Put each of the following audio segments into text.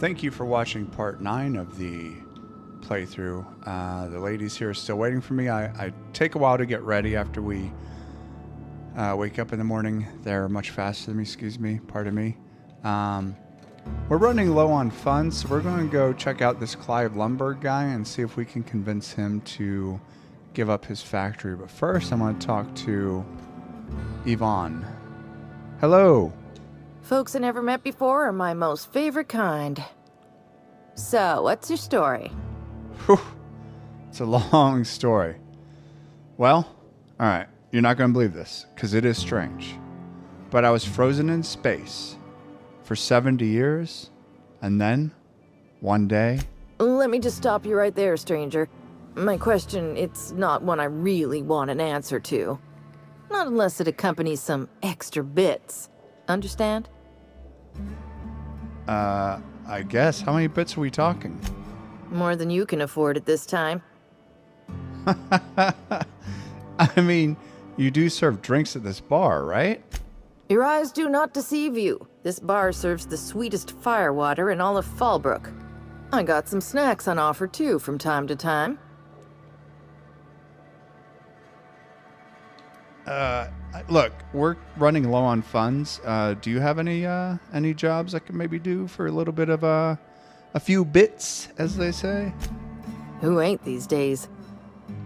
Thank you for watching part 9 of the playthrough. The ladies here are still waiting for me. I take a while to get ready after we wake up in the morning. They're much faster than me, excuse me, pardon me. We're running low on funds, so we're going to go check out this Clive Lumberg guy and see if we can convince him to give up his factory. But first, I'm going to talk to Yvonne. Hello. Folks I never met before are my most favorite kind. So, what's your story? Whew. It's a long story. Well, alright, you're not going to believe this, because it is strange. But I was frozen in space for 70 years, and then, one day... Let me just stop you right there, stranger. My question, it's not one I really want an answer to. Not unless it accompanies some extra bits. Understand? I guess. How many bits are we talking? More than you can afford at this time. I mean, you do serve drinks at this bar, right? Your eyes do not deceive you. This bar serves the sweetest firewater in all of Fallbrook. I got some snacks on offer too from time to time. Look, we're running low on funds. Do you have any jobs I can maybe do for a little bit of a few bits, as they say? Who ain't these days?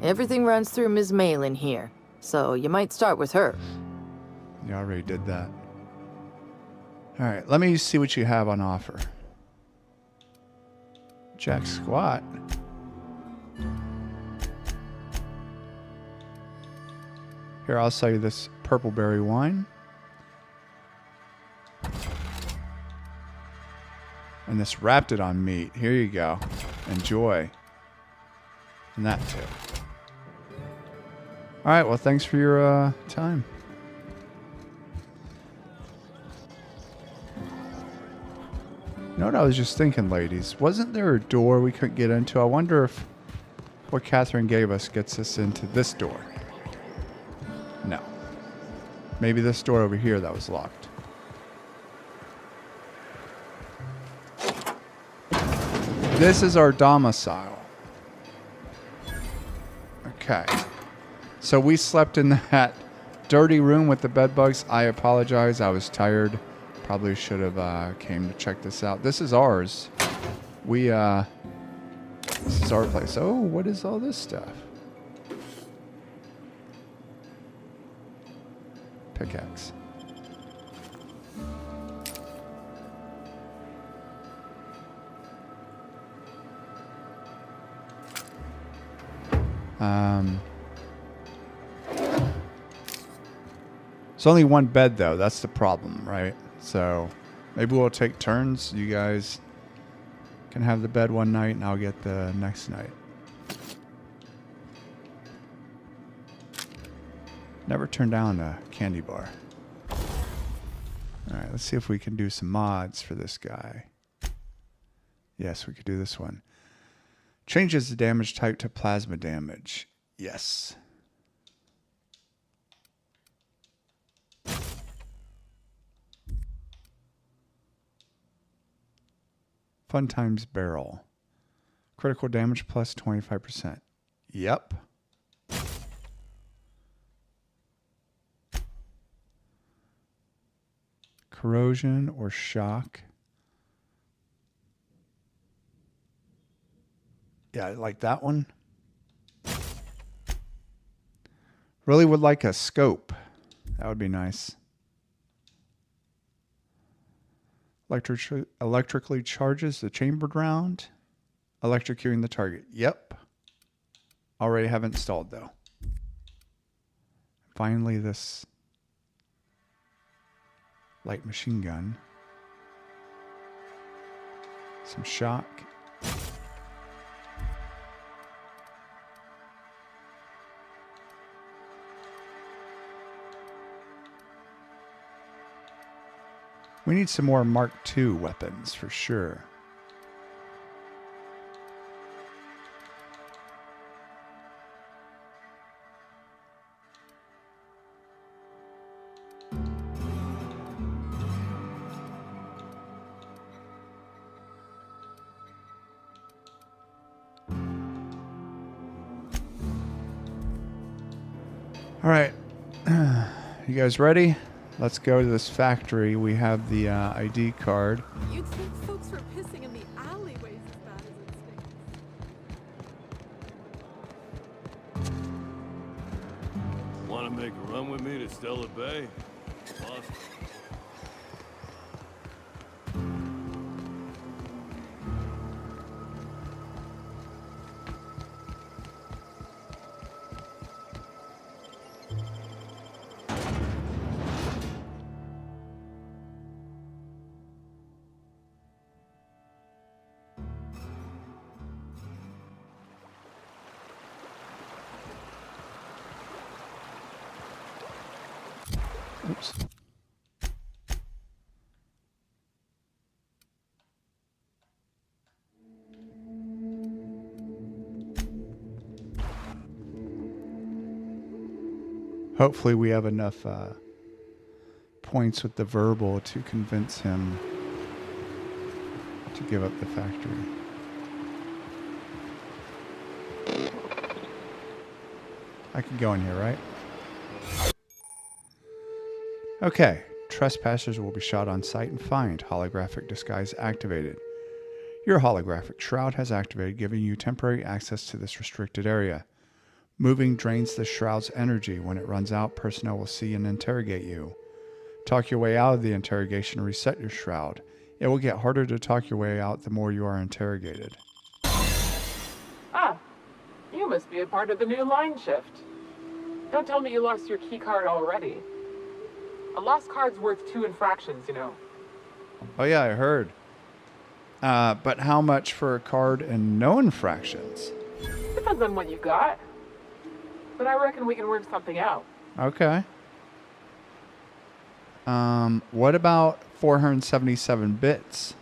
Everything runs through Ms. Malin here, so you might start with her. You already did that. All right, let me see what you have on offer. Jack Squat. Here, I'll sell you this purple berry wine. And this Raptidon meat. Here you go. Enjoy. And that too. Alright, well, thanks for your time. You know what I was just thinking, ladies? Wasn't there a door we couldn't get into? I wonder if what Catherine gave us gets us into this door. No. Maybe this door over here that was locked. This is our domicile. Okay. So we slept in that dirty room with the bed bugs. I apologize. I was tired. Probably should have came to check this out. This is ours. This is our place. Oh, what is all this stuff? Pickaxe. It's only one bed though, that's the problem, right? So maybe we'll take turns. You guys can have the bed one night and I'll get the next night. Never turn down a candy bar. Alright, let's see if we can do some mods for this guy. Yes, we could do this one. Changes the damage type to plasma damage. Yes. Fun times barrel. Critical damage plus 25%. Yep. Corrosion or shock. Yeah, I like that one. Really would like a scope. That would be nice. Electrically charges the chambered round. Electrocuting the target. Yep. Already have installed though. Finally this light machine gun. Some shock. We need some more Mark II weapons for sure. All right. You guys ready? Let's go to this factory. We have the ID card. You'd think folks were pissing in the alleyways as bad as it stinks. Want to make a run with me to Stella Bay? Lost. Oops. Hopefully we have enough points with the verbal to convince him to give up the factory. I can go in here, right? Okay. Trespassers will be shot on sight and fined. Holographic disguise activated. Your holographic shroud has activated, giving you temporary access to this restricted area. Moving drains the shroud's energy. When it runs out, personnel will see and interrogate you. Talk your way out of the interrogation and reset your shroud. It will get harder to talk your way out the more you are interrogated. Ah, you must be a part of the new line shift. Don't tell me you lost your key card already. A lost card's worth 2 infractions, you know. Oh yeah, I heard. But how much for a card and no infractions? Depends on what you got. But I reckon we can work something out. Okay. What about 477 bits?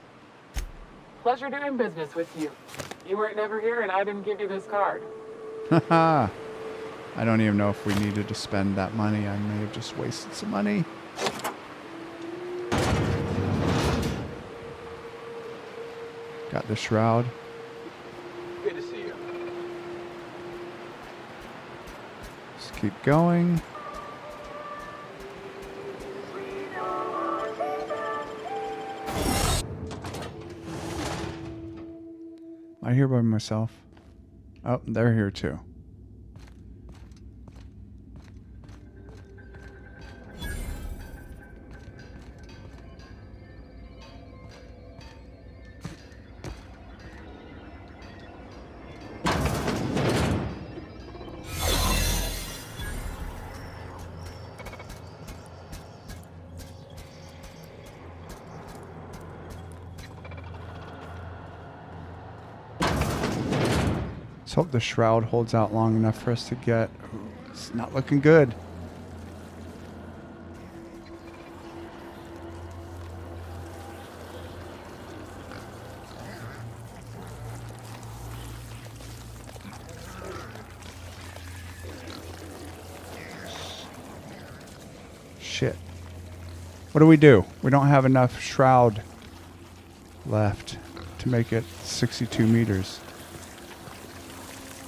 Pleasure doing business with you. You weren't never here and I didn't give you this card. Haha. I don't even know if we needed to spend that money. I may have just wasted some money. Got the shroud. Good to see you. Just keep going. Am I here by myself? Oh, they're here too. Let's hope the shroud holds out long enough for us to get... Ooh, it's not looking good. Shit. What do? We don't have enough shroud left to make it 62 meters.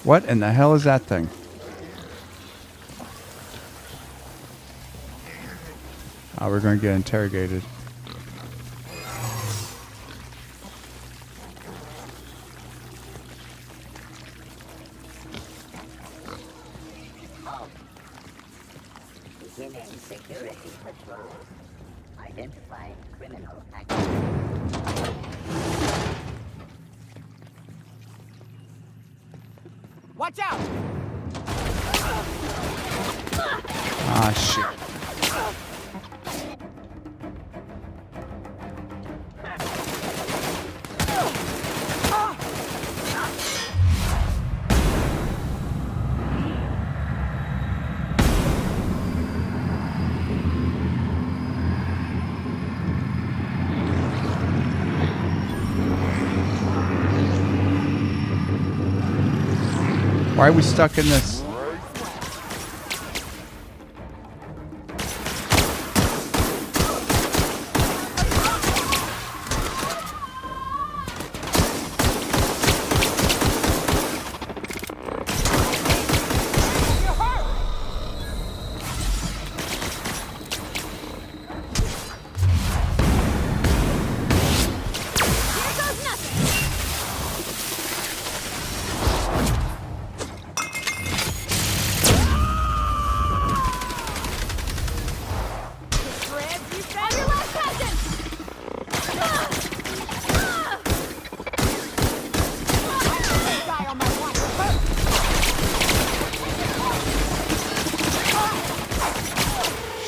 What in the hell is that thing? Oh, we're going to get interrogated. Beginning security patrols. Identifying criminal activity. Watch out! Ah, shit. Why are we stuck in this?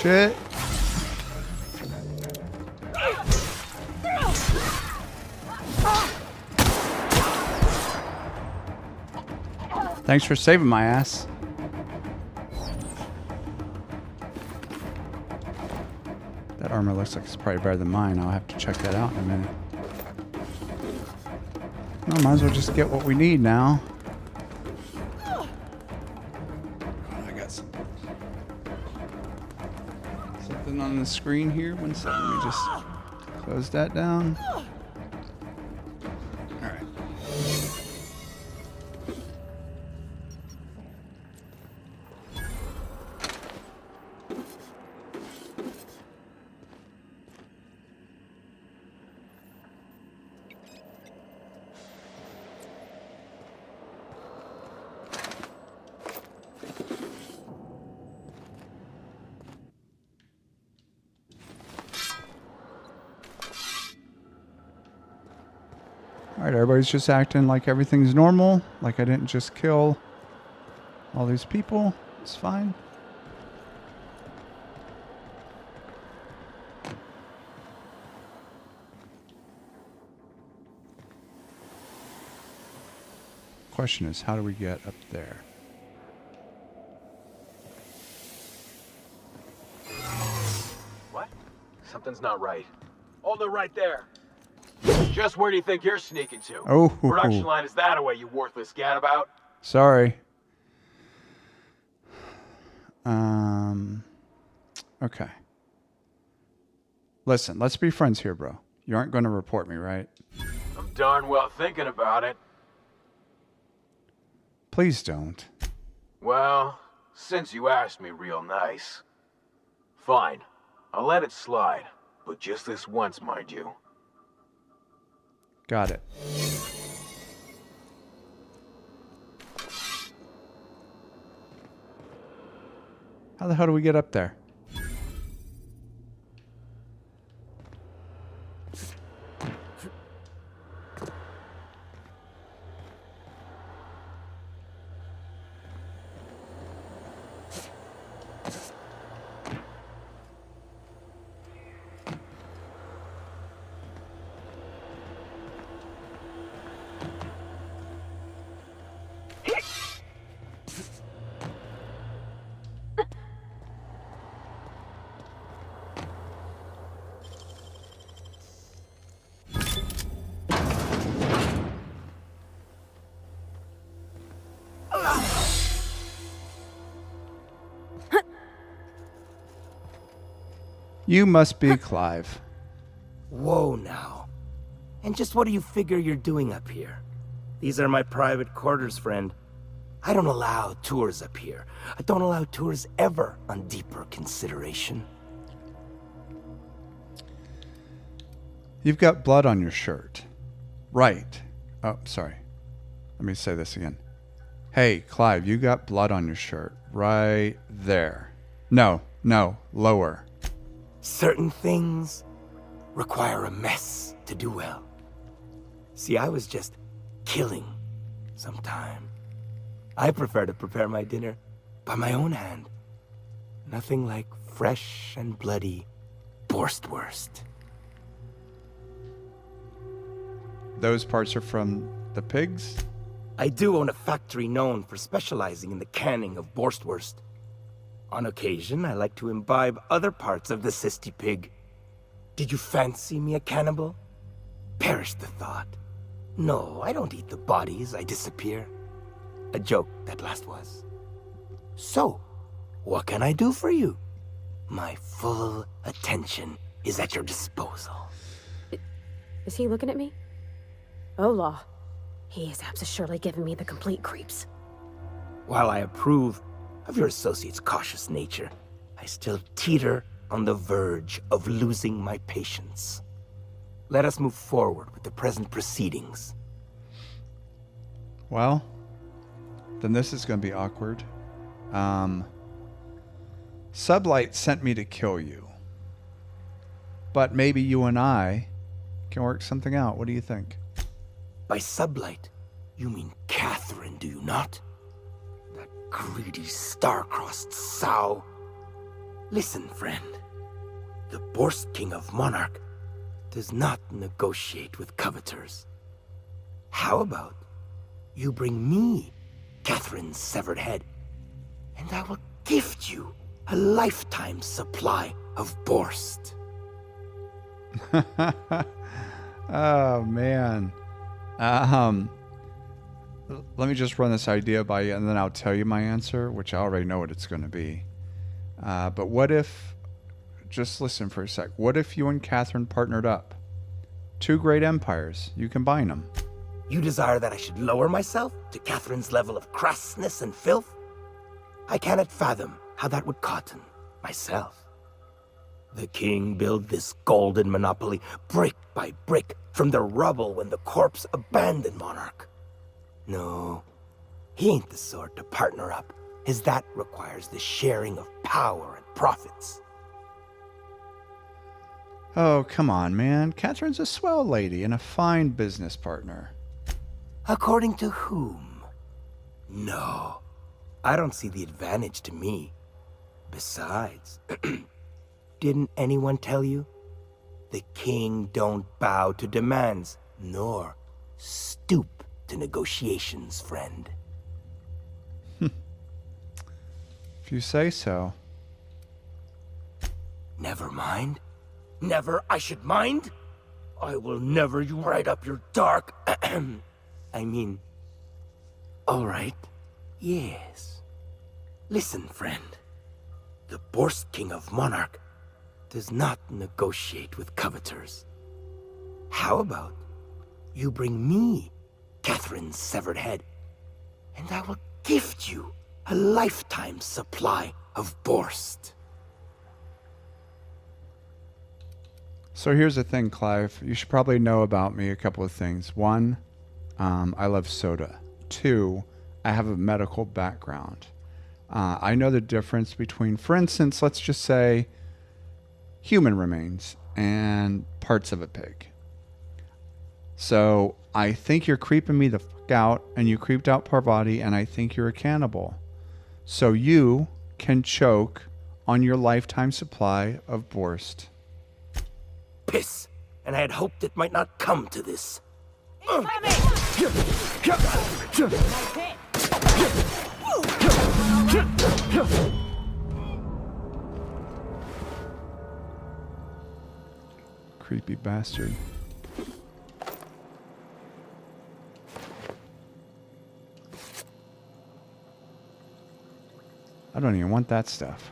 shit. Thanks for saving my ass. That armor looks like it's probably better than mine. I'll have to check that out in a minute. Well, might as well just get what we need now. I got something on the screen here. One second. Let me just close that down. All right. Alright, everybody's just acting like everything's normal. Like I didn't just kill all these people. It's fine. Question is, how do we get up there? What? Something's not right. Hold it right there. Just where do you think you're sneaking to? Oh. Production line is that away, you worthless gadabout. Sorry. Okay. Listen, let's be friends here, bro. You aren't going to report me, right? I'm darn well thinking about it. Please don't. Well, since you asked me real nice. Fine. I'll let it slide. But just this once, mind you. Got it. How the hell do we get up there? You must be Clive. Whoa now. And just what do you figure you're doing up here? These are my private quarters, friend. I don't allow tours up here. I don't allow tours ever on deeper consideration. You've got blood on your shirt. Right. Oh, sorry. Let me say this again. Hey, Clive, you got blood on your shirt. Right there. No, lower. Certain things require a mess to do well. See, I was just killing sometime. I prefer to prepare my dinner by my own hand. Nothing like fresh and bloody Borstwurst. Those parts are from the pigs? I do own a factory known for specializing in the canning of Borstwurst. On occasion, I like to imbibe other parts of the cysty pig. Did you fancy me a cannibal? Perish the thought. No, I don't eat the bodies, I disappear. A joke, that last was. So, what can I do for you? My full attention is at your disposal. Is he looking at me? Ola. He is surely giving me the complete creeps. While I approve of your associate's cautious nature, I still teeter on the verge of losing my patience. Let us move forward with the present proceedings. Well, then this is going to be awkward. Sublight sent me to kill you. But maybe you and I can work something out. What do you think? By Sublight, you mean Catherine, do you not? That greedy, star-crossed sow. Listen, friend. The Borst King of Monarch does not negotiate with coveters. How about you bring me Catherine's severed head, and I will gift you a lifetime supply of Borst. Oh, man. Let me just run this idea by you, and then I'll tell you my answer, which I already know what it's going to be. But what if, just listen for a sec, what if you and Catherine partnered up? Two great empires. You combine them. You desire that I should lower myself to Catherine's level of crassness and filth? I cannot fathom how that would cotton myself. The king built this golden monopoly brick by brick from the rubble when the corpse abandoned Monarch. No, he ain't the sort to partner up, as that requires the sharing of power and profits. Oh, come on, man. Catherine's a swell lady and a fine business partner. According to whom? No, I don't see the advantage to me. Besides, didn't anyone tell you? The king don't bow to demands, nor stoop to negotiations, friend. If you say so. Never mind. Never I should mind? I will never you right up your dark... I mean... Alright. Yes. Listen, friend. The Borst King of Monarch does not negotiate with coveters. How about you bring me Catherine's severed head, and I will gift you a lifetime supply of Borst. So here's the thing, Clive. You should probably know about me a couple of things. One, I love soda. Two, I have a medical background. I know the difference between, for instance, let's just say human remains and parts of a pig. So I think you're creeping me the fuck out, and you creeped out Parvati, and I think you're a cannibal. So you can choke on your lifetime supply of Borst. Piss, and I had hoped it might not come to this. Creepy bastard. I don't even want that stuff.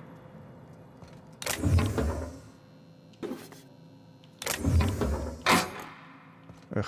Ugh.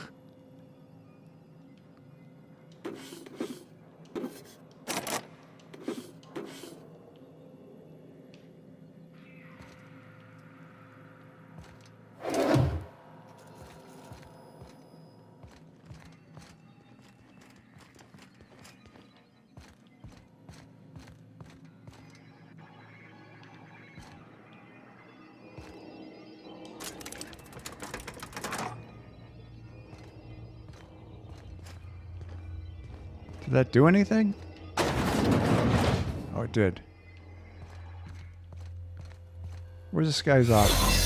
Did that do anything? Oh, it did. Where's this guy's office?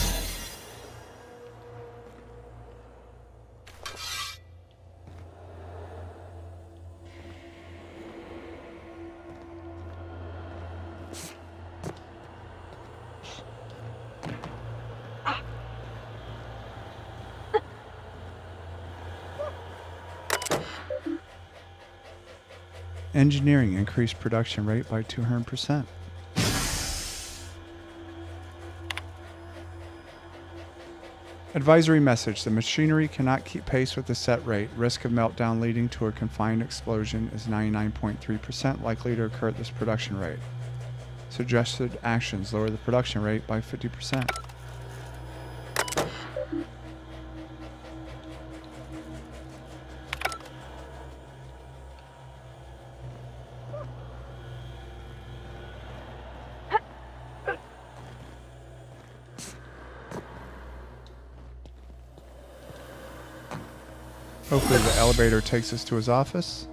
Engineering increased production rate by 200%. Advisory message. The machinery cannot keep pace with the set rate. Risk of meltdown leading to a confined explosion is 99.3% likely to occur at this production rate. Suggested actions. Lower the production rate by 50%. Hopefully the elevator takes us to his office.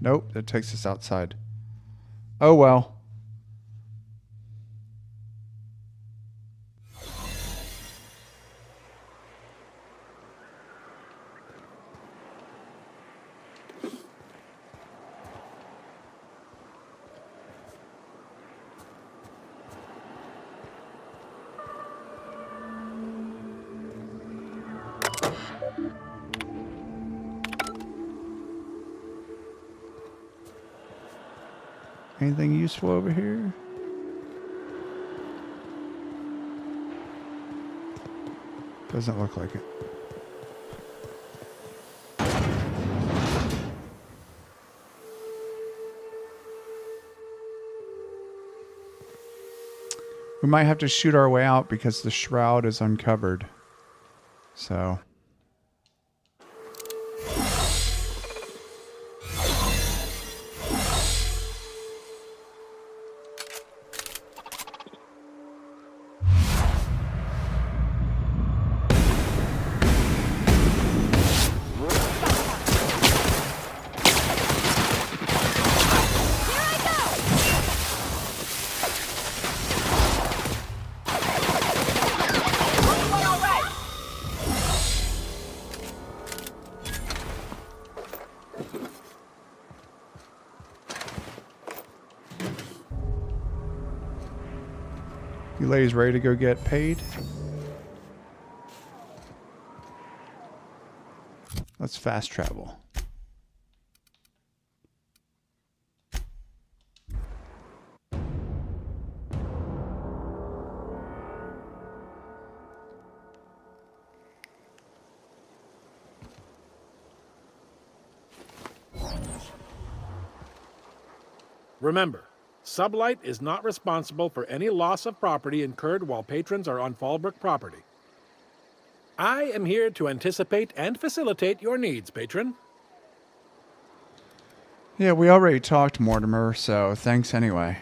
Nope, it takes us outside. Oh well. Anything useful over here? Doesn't look like it. We might have to shoot our way out because the shroud is uncovered. So... You ladies ready to go get paid? Let's fast travel. Remember, Sublight is not responsible for any loss of property incurred while patrons are on Fallbrook property. I am here to anticipate and facilitate your needs, patron. Yeah, we already talked, Mortimer, so thanks anyway.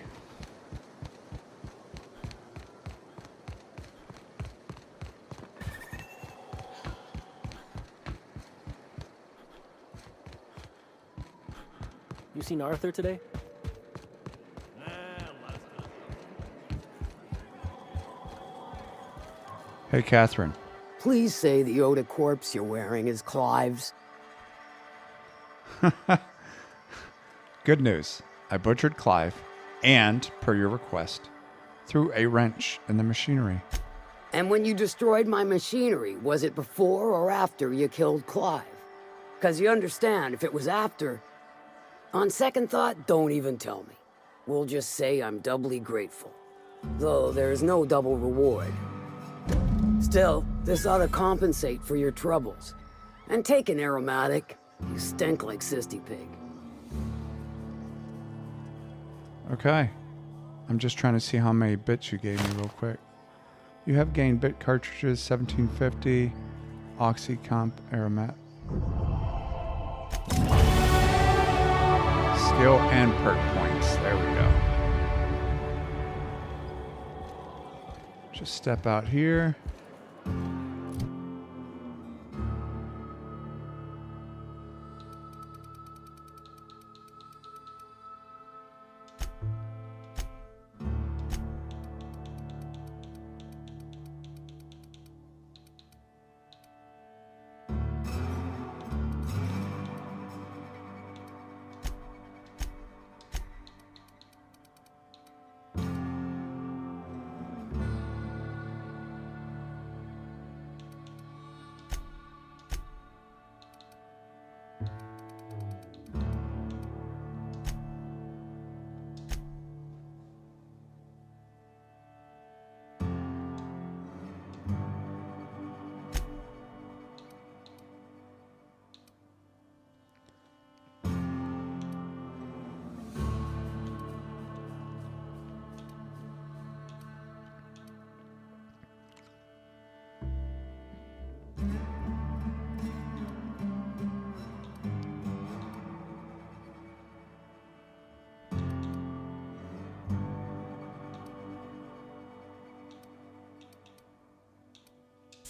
You seen Arthur today? Hey, Catherine. Please say the Yoda corpse you're wearing is Clive's. Good news. I butchered Clive, and, per your request, threw a wrench in the machinery. And when you destroyed my machinery, was it before or after you killed Clive? Because you understand, if it was after... On second thought, don't even tell me. We'll just say I'm doubly grateful. Though there's no double reward. Still, this ought to compensate for your troubles. And take an aromatic. You stink like Sisty Pig. Okay. I'm just trying to see how many bits you gave me real quick. You have gained bit cartridges, 1750, Oxycomp Aromat. Skill and perk points. There we go. Just step out here.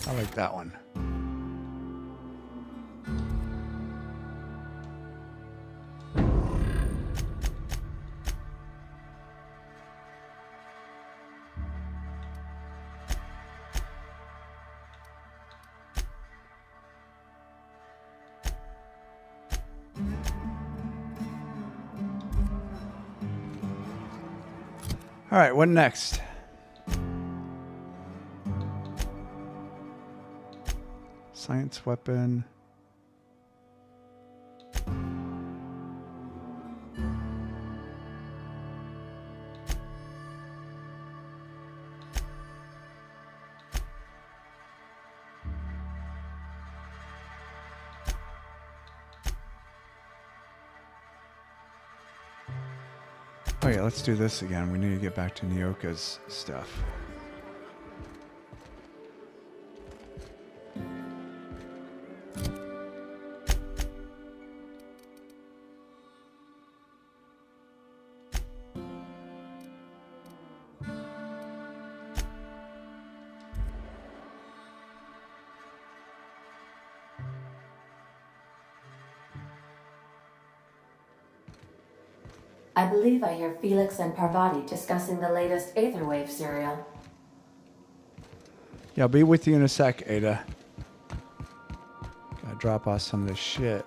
I like that one. All right, what next? Science weapon. Oh yeah, let's do this again. We need to get back to Nyoka's stuff. I believe I hear Felix and Parvati discussing the latest Aetherwave serial. Yeah, I'll be with you in a sec, Ada. Gotta drop off some of this shit.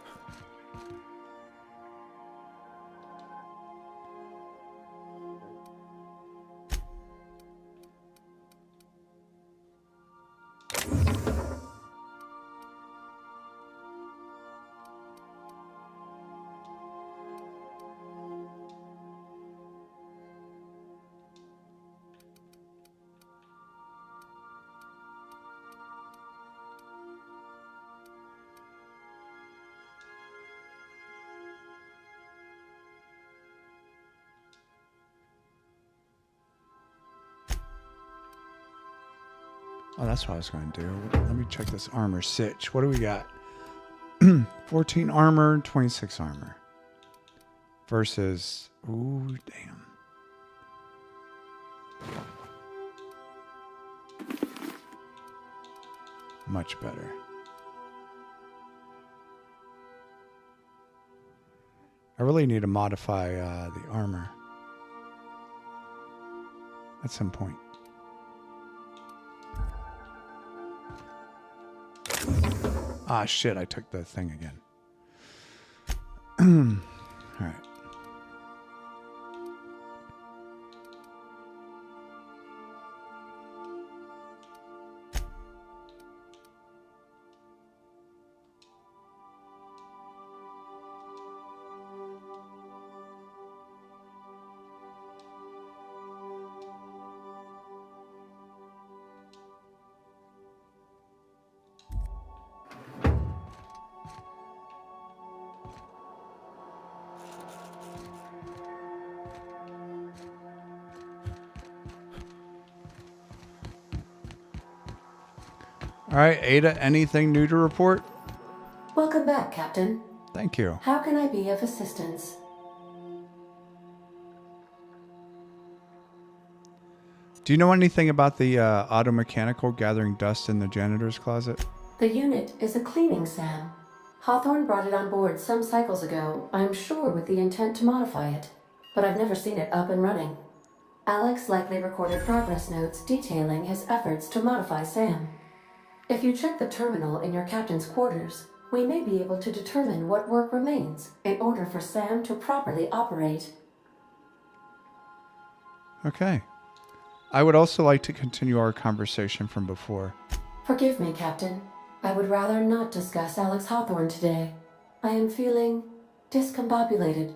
Oh, that's what I was going to do. Let me check this armor sitch. What do we got? 14 armor, 26 armor. Versus... Ooh, damn. Much better. I really need to modify the armor. At some point. Ah, shit, I took the thing again. All right. All right, Ada, anything new to report? Welcome back, Captain. Thank you. How can I be of assistance? Do you know anything about the auto mechanical gathering dust in the janitor's closet? The unit is a cleaning SAM. Hawthorne brought it on board some cycles ago, I'm sure with the intent to modify it, but I've never seen it up and running. Alex likely recorded progress notes detailing his efforts to modify SAM. If you check the terminal in your captain's quarters, we may be able to determine what work remains in order for SAM to properly operate. Okay. I would also like to continue our conversation from before. Forgive me, Captain. I would rather not discuss Alex Hawthorne today. I am feeling discombobulated.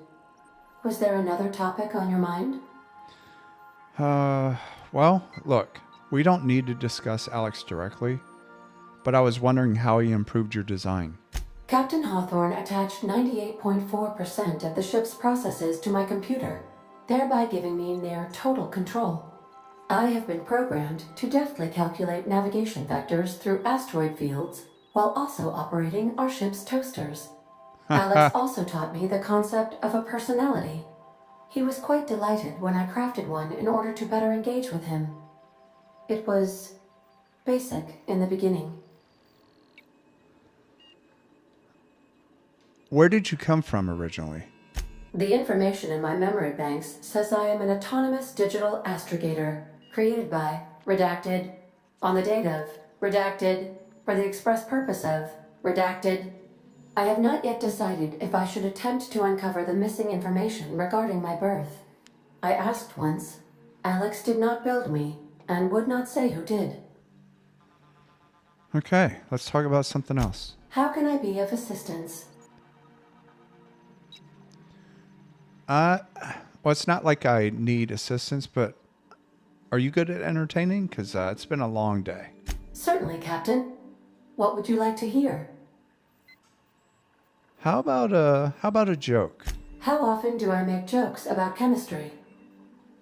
Was there another topic on your mind? Well, look, we don't need to discuss Alex directly, but I was wondering how he improved your design. Captain Hawthorne attached 98.4% of the ship's processes to my computer, thereby giving me near total control. I have been programmed to deftly calculate navigation vectors through asteroid fields while also operating our ship's toasters. Alex also taught me the concept of a personality. He was quite delighted when I crafted one in order to better engage with him. It was basic in the beginning. Where did you come from originally? The information in my memory banks says I am an autonomous digital astrogator, created by, redacted, on the date of, redacted, for the express purpose of, redacted. I have not yet decided if I should attempt to uncover the missing information regarding my birth. I asked once, Alex did not build me, and would not say who did. Okay, let's talk about something else. How can I be of assistance? Well, it's not like I need assistance, but are you good at entertaining? Because it's been a long day. Certainly, Captain. What would you like to hear? How about a joke? How often do I make jokes about chemistry?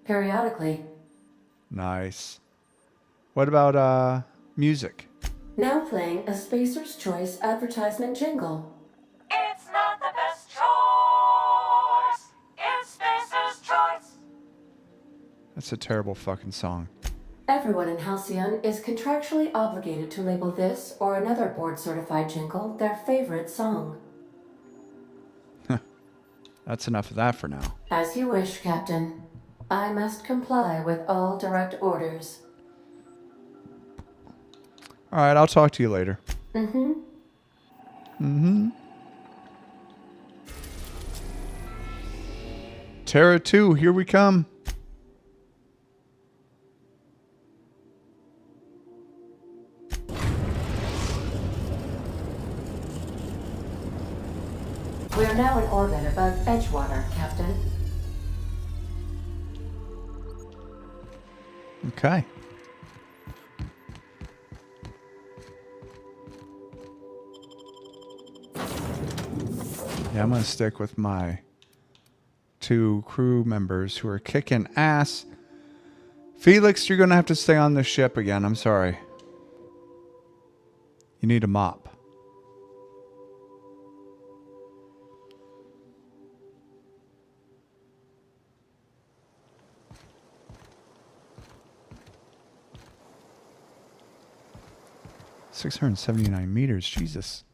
Periodically. Nice. What about music? Now playing a Spacer's Choice advertisement jingle. It's not the best choice. It's Spacer's Choice. That's a terrible fucking song. Everyone in Halcyon is contractually obligated to label this or another board-certified jingle their favorite song. That's enough of that for now. As you wish, Captain. I must comply with all direct orders. All right, I'll talk to you later. Mm-hmm. Mm-hmm. Terra 2, here we come. We are now in orbit above Edgewater, Captain. Okay. Yeah, I'm going to stick with my 2 crew members who are kicking ass. Felix, you're going to have to stay on the ship again. I'm sorry. You need a mop. $679 meters, Jesus.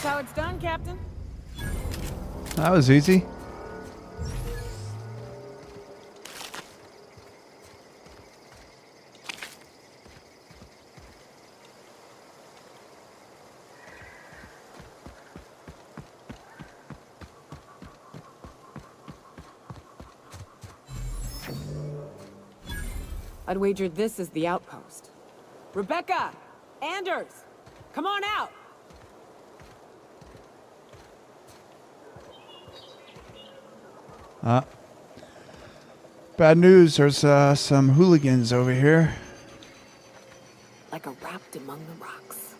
How it's done, Captain. That was easy. I'd wager this is the outpost. Rebecca! Anders! Come on out! Bad news. There's some hooligans over here. Like a wrapped among the rocks.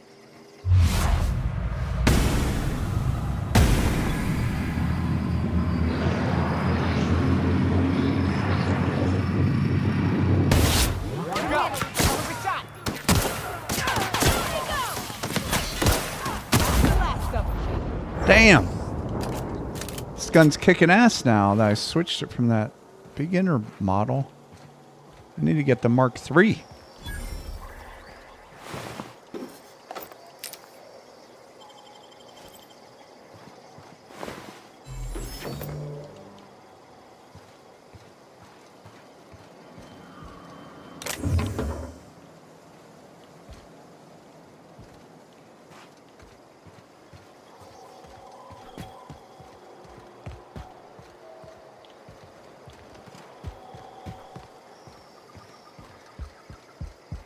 Damn. This gun's kicking ass now that I switched it from that beginner model. I need to get the Mark III.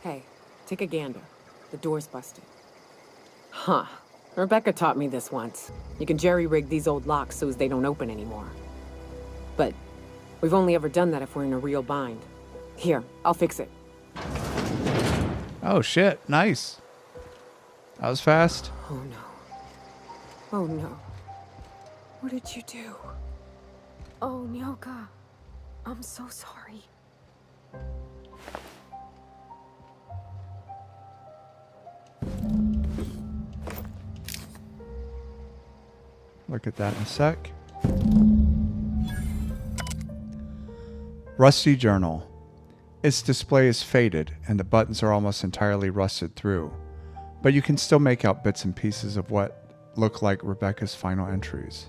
Hey, take a gander. The door's busted. Huh. Rebecca taught me this once. You can jerry-rig these old locks so as they don't open anymore. But we've only ever done that if we're in a real bind. Here, I'll fix it. Oh shit, nice. That was fast. Oh no. Oh no. What did you do? Oh, Nyoka. I'm so sorry. Look at that in a sec. Rusty journal. Its display is faded and the buttons are almost entirely rusted through, but you can still make out bits and pieces of what look like Rebecca's final entries.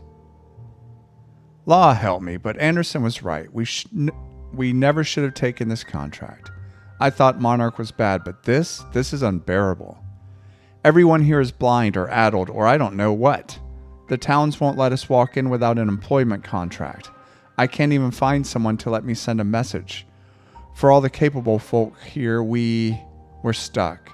Law help me, but Anderson was right. We never should have taken this contract. I thought Monarch was bad, but this is unbearable. Everyone here is blind or addled or I don't know what. The towns won't let us walk in without an employment contract. I can't even find someone to let me send a message. For all the capable folk here, we're stuck.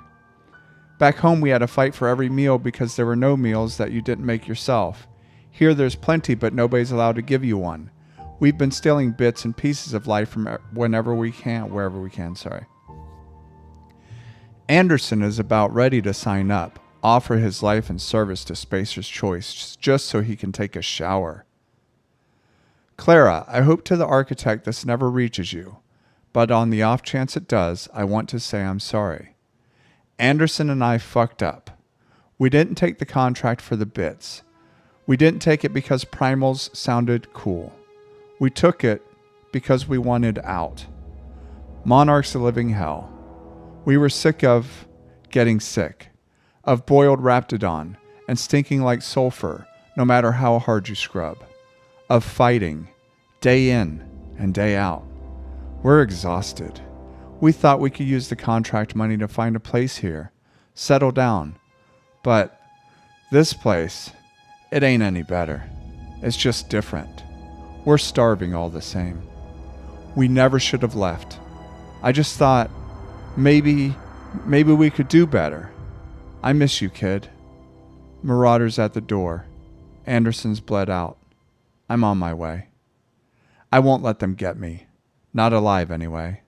Back home we had to fight for every meal because there were no meals that you didn't make yourself. Here there's plenty, but nobody's allowed to give you one. We've been stealing bits and pieces of life from wherever we can. Anderson is about ready to sign up, offer his life and service to Spacer's Choice just so he can take a shower. Clara, I hope to the architect this never reaches you, but on the off chance it does, I want to say I'm sorry. Anderson and I fucked up. We didn't take the contract for the bits. We didn't take it because primals sounded cool. We took it because we wanted out. Monarch's a living hell. We were sick of getting sick, of boiled raptidon and stinking like sulfur no matter how hard you scrub, of fighting day in and day out. We're exhausted. We thought we could use the contract money to find a place here, settle down. But this place, it ain't any better. It's just different. We're starving all the same. We never should have left. I just thought, maybe we could do better. I miss you, kid. Marauders at the door. Anderson's bled out. I'm on my way. I won't let them get me. Not alive, anyway.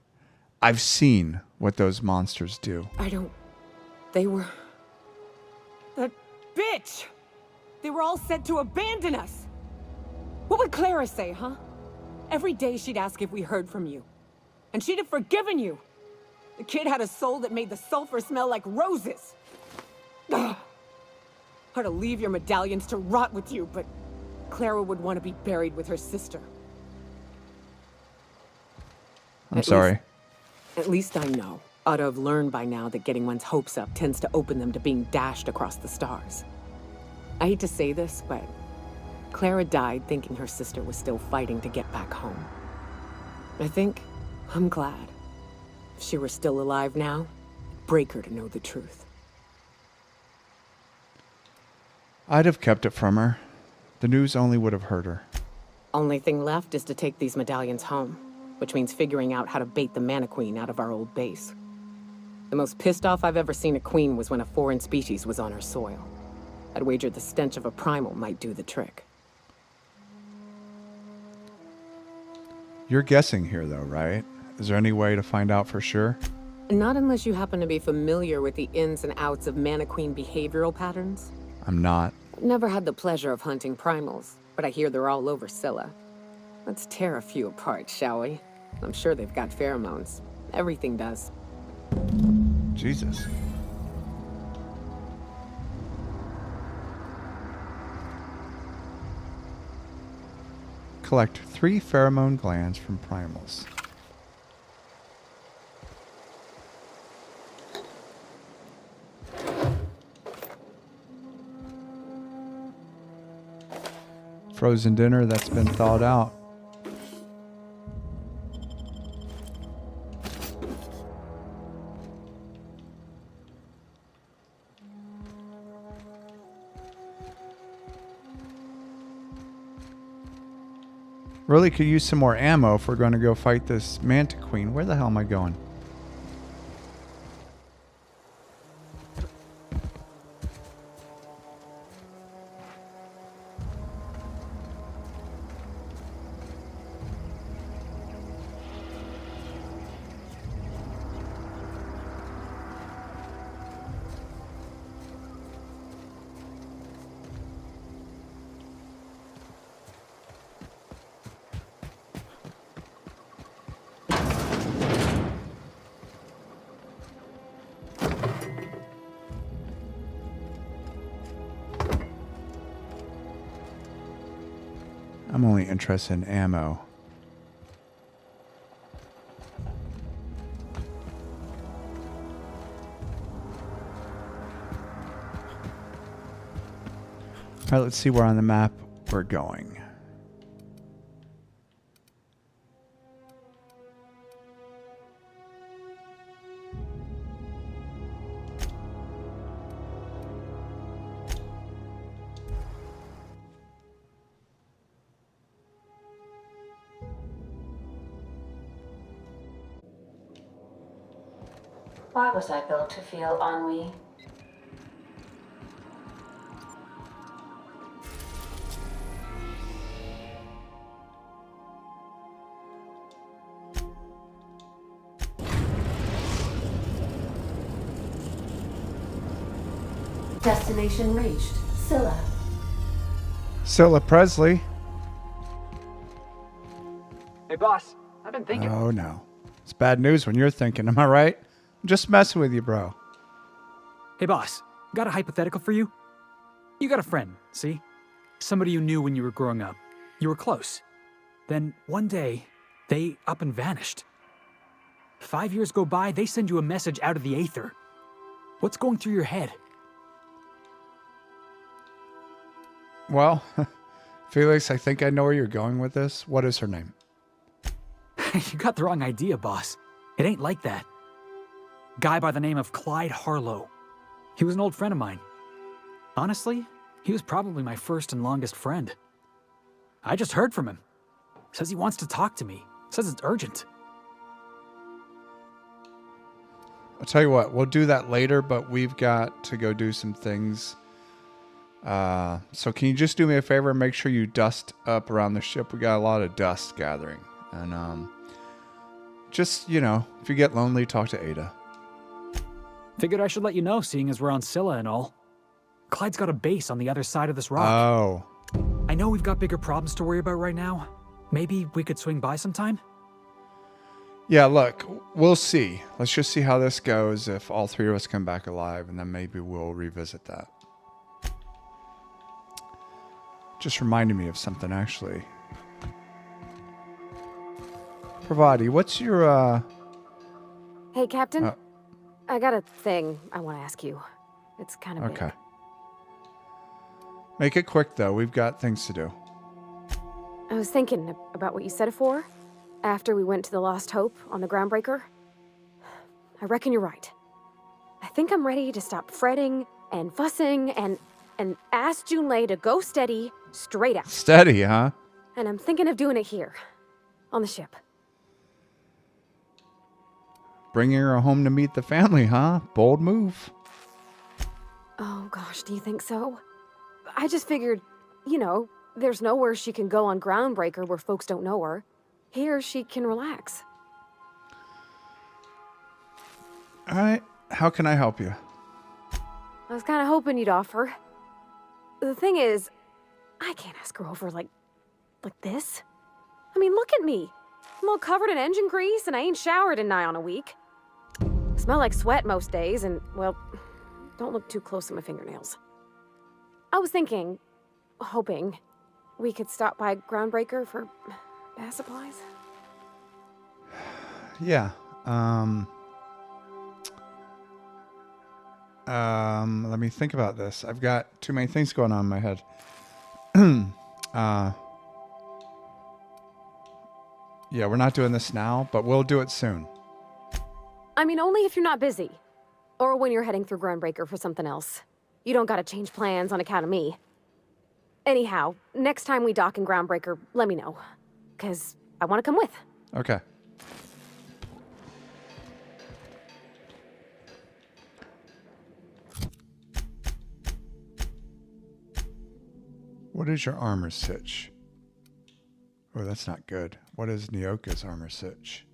I've seen what those monsters do. They were... That bitch! They were all set to abandon us! What would Clara say, huh? Every day she'd ask if we heard from you. And she'd have forgiven you. The kid had a soul that made the sulfur smell like roses. Ugh. Or to leave your medallions to rot with you, but Clara would want to be buried with her sister. I'm sorry. At least I know. Ought to have learned by now that getting one's hopes up tends to open them to being dashed across the stars. I hate to say this, but Clara died thinking her sister was still fighting to get back home. I'm glad. If she were still alive now, it'd break her to know the truth. I'd have kept it from her. The news only would have hurt her. Only thing left is to take these medallions home, which means figuring out how to bait the Mana Queen out of our old base. The most pissed off I've ever seen a queen was when a foreign species was on her soil. I'd wager the stench of a primal might do the trick. You're guessing here, though, right? Is there any way to find out for sure? Not unless you happen to be familiar with the ins and outs of Mana Queen behavioral patterns. I'm not. Never had the pleasure of hunting primals, but I hear they're all over Scylla. Let's tear a few apart, shall we? I'm sure they've got pheromones. Everything does. Jesus. Collect 3 pheromone glands from primals. Frozen dinner that's been thawed out. Really could use some more ammo if we're going to go fight this Manta Queen. Where the hell am I going? I'm only interested in ammo. All right, let's see where on the map we're going. Why was I built to feel ennui? Destination reached. Scylla. Scylla Presley. Hey, boss. I've been thinking. Oh, no. It's bad news when you're thinking, am I right? I'm just messing with you, bro. Hey, boss. Got a hypothetical for you? You got a friend, see? Somebody you knew when you were growing up. You were close. Then, one day, they up and vanished. 5 years go by, they send you a message out of the aether. What's going through your head? Well, Felix, I think I know where you're going with this. What is her name? You got the wrong idea, boss. It ain't like that. Guy by the name of Clyde Harlow. He was an old friend of mine. Honestly, he was probably my first and longest friend. I just heard from him. Says he wants to talk to me. Says it's urgent. I'll tell you what, we'll do that later, but we've got to go do some things. So can you just do me a favor and make sure you dust up around the ship? We got a lot of dust gathering. And just, you know, if you get lonely, talk to Ada. Figured I should let you know, seeing as we're on Scylla and all. Clyde's got a base on the other side of this rock. Oh. I know we've got bigger problems to worry about right now. Maybe we could swing by sometime? Yeah, look, we'll see. Let's just see how this goes if all three of us come back alive, and then maybe we'll revisit that. Just reminded me of something, actually. Pravati, what's your, Hey, Captain. I got a thing I want to ask you. It's kind of Okay. big. Make it quick, though. We've got things to do. I was thinking about what you said before, after we went to the Lost Hope on the Groundbreaker. I reckon you're right. I think I'm ready to stop fretting and fussing and ask Junlei to go steady, straight out. Steady, huh? And I'm thinking of doing it here, on the ship. Bringing her home to meet the family, huh? Bold move. Oh gosh, do you think so? I just figured, you know, there's nowhere she can go on Groundbreaker where folks don't know her. Here she can relax. All right. How can I help you? I was kind of hoping you'd offer. The thing is, I can't ask her over like this. I mean, look at me. I'm all covered in engine grease and I ain't showered in nigh on a week. Smell like sweat most days and, well, don't look too close at my fingernails. I was thinking, hoping, we could stop by Groundbreaker for bath supplies. Yeah. Let me think about this. I've got too many things going on in my head. Yeah, we're not doing this now, but we'll do it soon. I mean, only if you're not busy. Or when you're heading through Groundbreaker for something else. You don't gotta change plans on account of me. Anyhow, next time we dock in Groundbreaker, let me know. 'Cause I want to come with. Okay. What is your armor sitch? Oh, that's not good. What is Nyoka's armor sitch?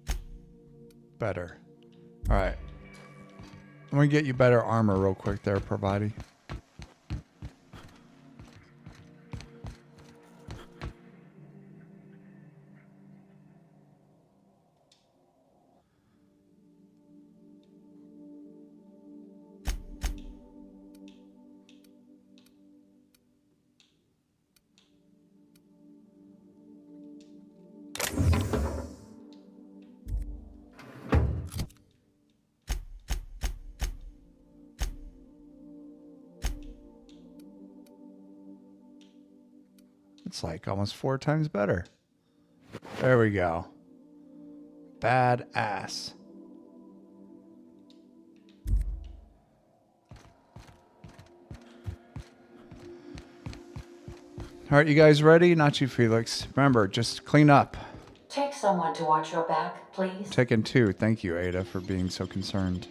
Better. All right. I'm going to get you better armor real quick there, Pravati. It's like almost 4 times better. There we go. Badass. All right, you guys ready? Not you, Felix. Remember, just clean up. Take someone to watch your back, please. Taken 2. Thank you, Ada, for being so concerned.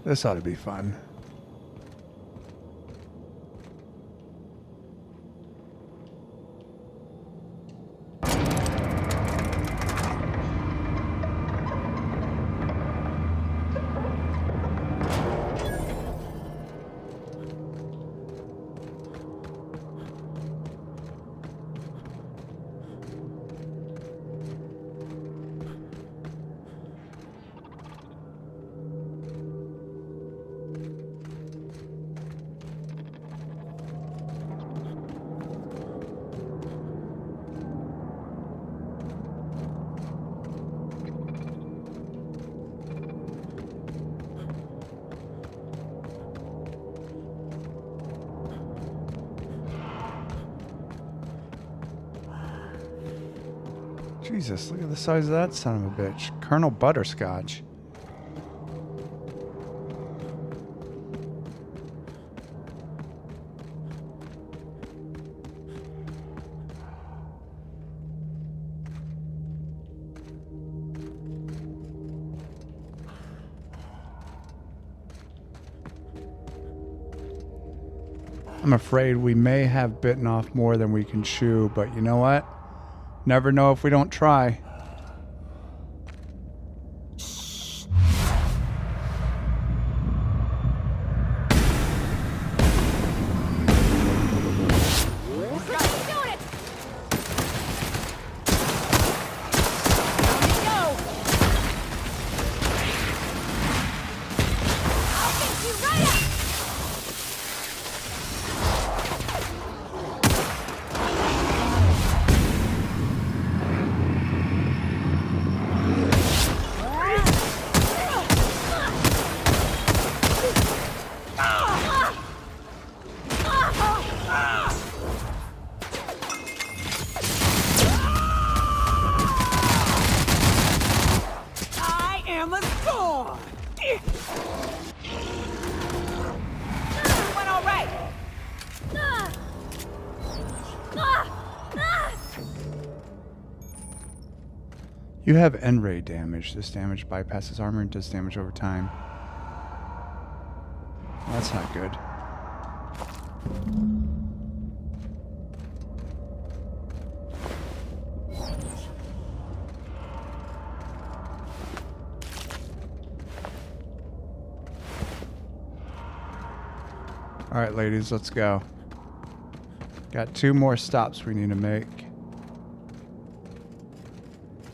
This ought to be fun. Jesus, look at the size of that son of a bitch. Colonel Butterscotch. I'm afraid we may have bitten off more than we can chew, but you know what? Never know if we don't try. You have N-ray damage. This damage bypasses armor and does damage over time. Well, that's not good. Alright, ladies, let's go. Got 2 more stops we need to make.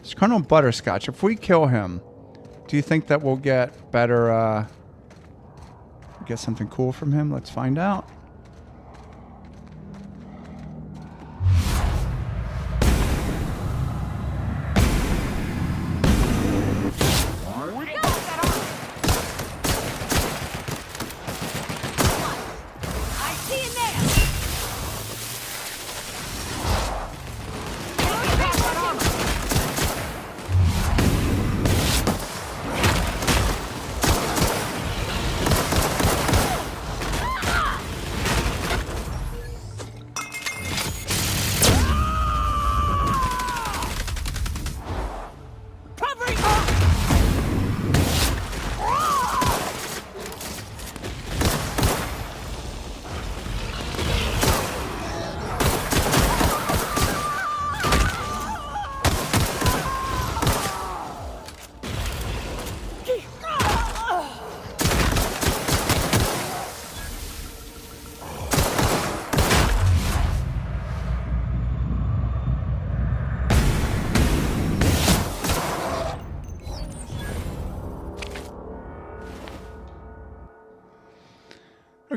It's Colonel Butterscotch. If we kill him, do you think that we'll get better, get something cool from him? Let's find out.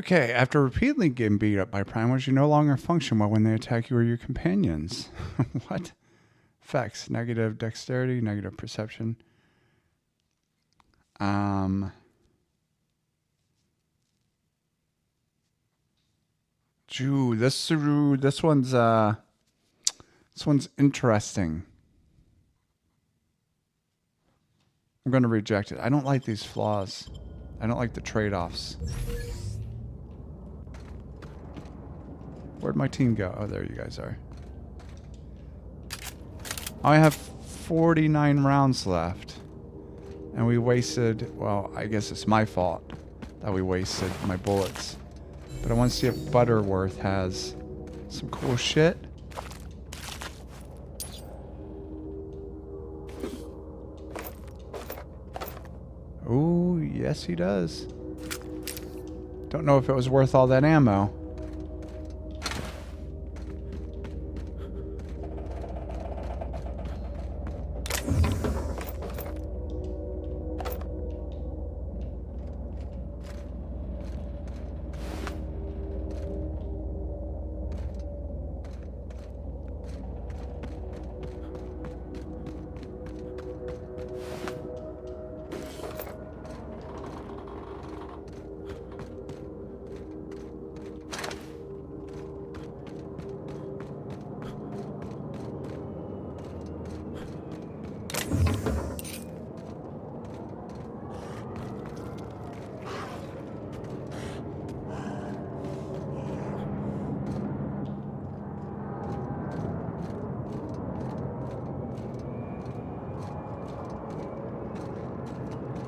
Okay, after repeatedly getting beat up by primals, you no longer function well when they attack you or your companions. What? Effects. Negative dexterity, negative perception. Gee, this one's interesting. I'm going to reject it. I don't like these flaws. I don't like the trade-offs. Where'd my team go? Oh, there you guys are. I have 49 rounds left. And we wasted... Well, I guess it's my fault that we wasted my bullets. But I want to see if Butterworth has some cool shit. Ooh, yes he does. Don't know if it was worth all that ammo.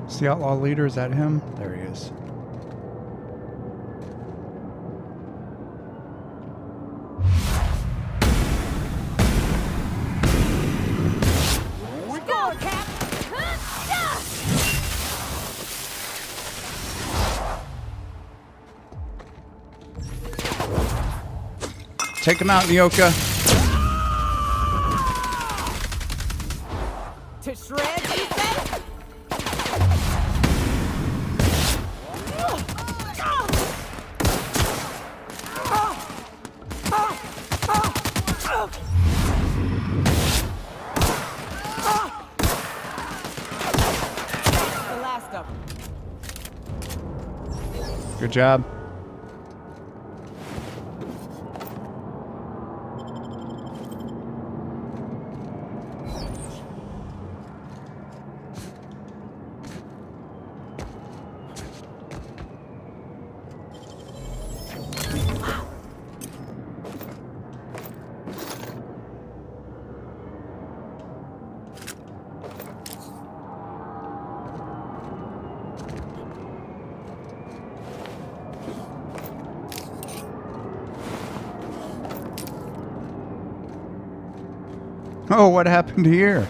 Is the outlaw leader, is that him? There he is. We're going, Cap! Take him out, Nyoka. To shreds, you said? The last of them. Good job. Oh, what happened here?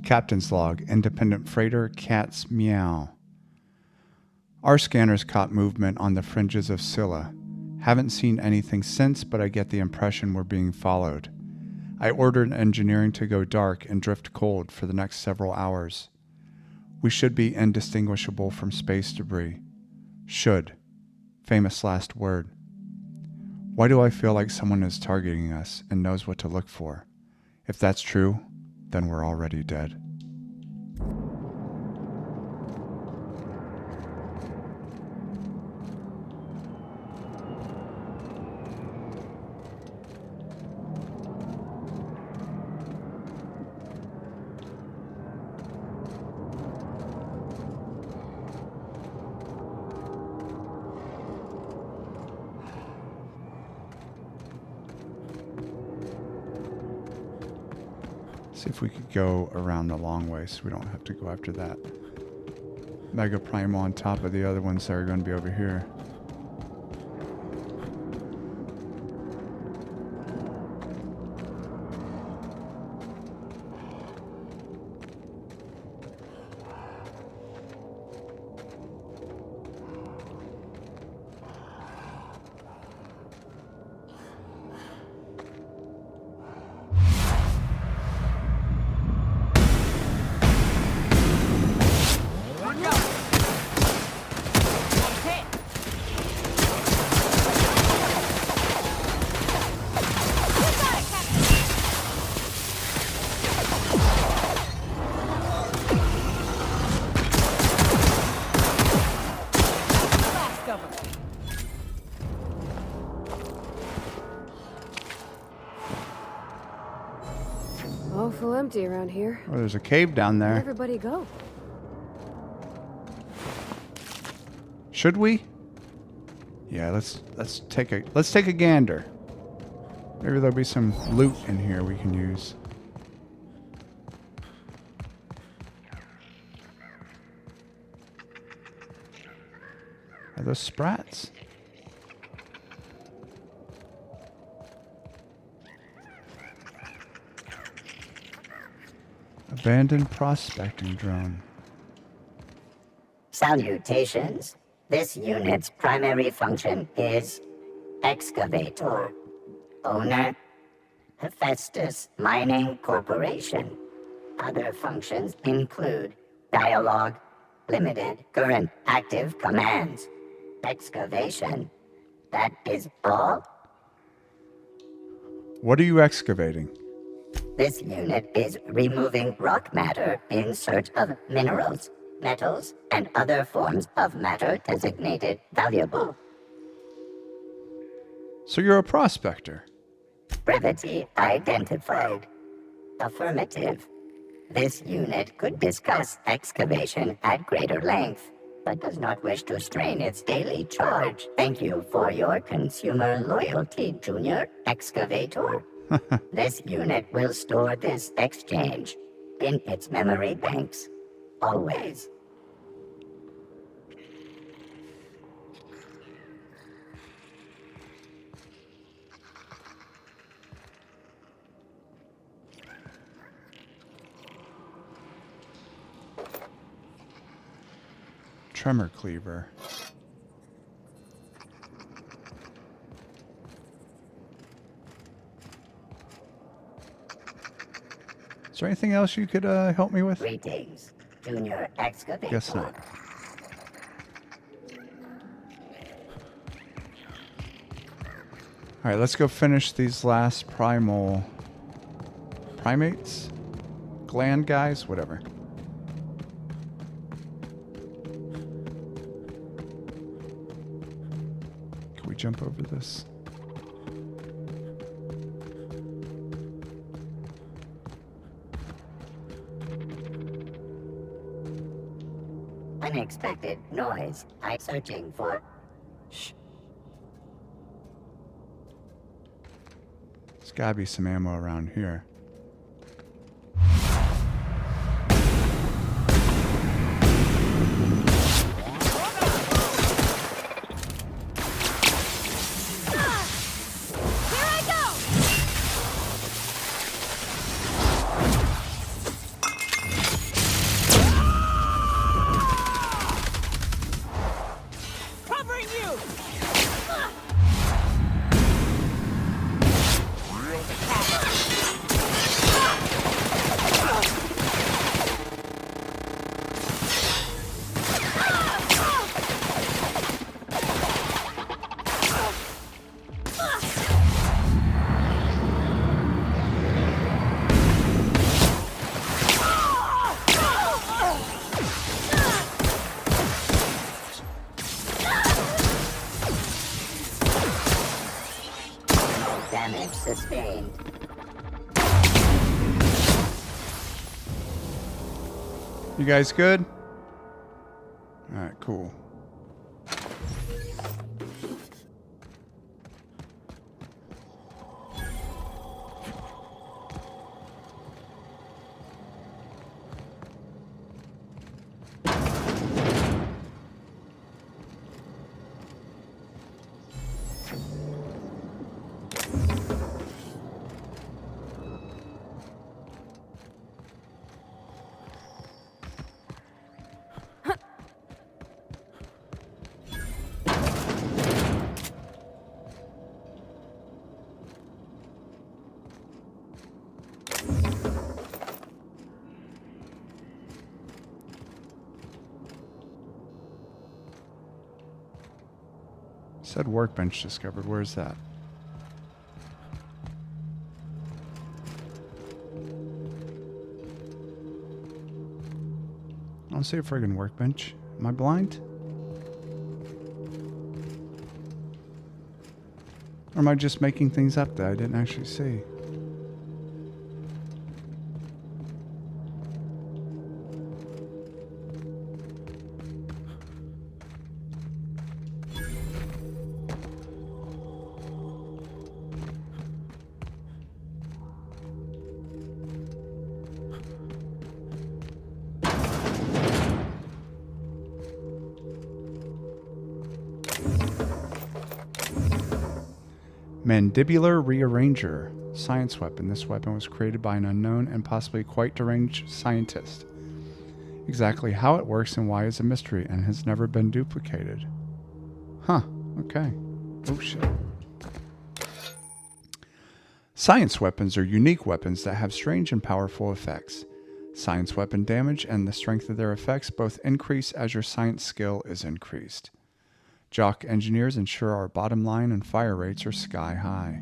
Captain's log, independent freighter, Cat's Meow. Our scanners caught movement on the fringes of Scylla. Haven't seen anything since, but I get the impression we're being followed. I ordered engineering to go dark and drift cold for the next several hours. We should be indistinguishable from space debris. Should. Famous last word. Why do I feel like someone is targeting us and knows what to look for? If that's true, then we're already dead. See if we could go around the long way so we don't have to go after that Mega Primal on top of the other ones that are going to be over here. Awful empty around here. Oh, there's a cave down Where'd there. everybody go? Should we? Yeah, let's take a gander. Maybe there'll be some loot in here we can use. Are those sprats? Abandoned prospecting drone. Salutations. This unit's primary function is excavator. Owner, Hephaestus Mining Corporation. Other functions include dialogue, limited current active commands, excavation. That is all. What are you excavating? This unit is removing rock matter in search of minerals, metals, and other forms of matter designated valuable. So you're a prospector. Brevity identified. Affirmative. This unit could discuss excavation at greater length, but does not wish to strain its daily charge. Thank you for your consumer loyalty, Junior Excavator. This unit will store this exchange in its memory banks. Always. Tremor cleaver. Is there anything else you could help me with? Greetings, Junior Excavator. Guess not. Alright, let's go finish these last primates? Gland guys? Whatever. Can we jump over this? Unexpected noise. I'm searching for. There's gotta be some ammo around here. Damage sustained. You guys good? Alright, cool. Said workbench discovered. Where's that? I don't see a friggin' workbench. Am I blind? Or am I just making things up that I didn't actually see? Mandibular Rearranger. Science weapon. This weapon was created by an unknown and possibly quite deranged scientist. Exactly how it works and why is a mystery and has never been duplicated. Huh. Okay. Oh, shit. Science weapons are unique weapons that have strange and powerful effects. Science weapon damage and the strength of their effects both increase as your science skill is increased. Jock engineers ensure our bottom line and fire rates are sky high.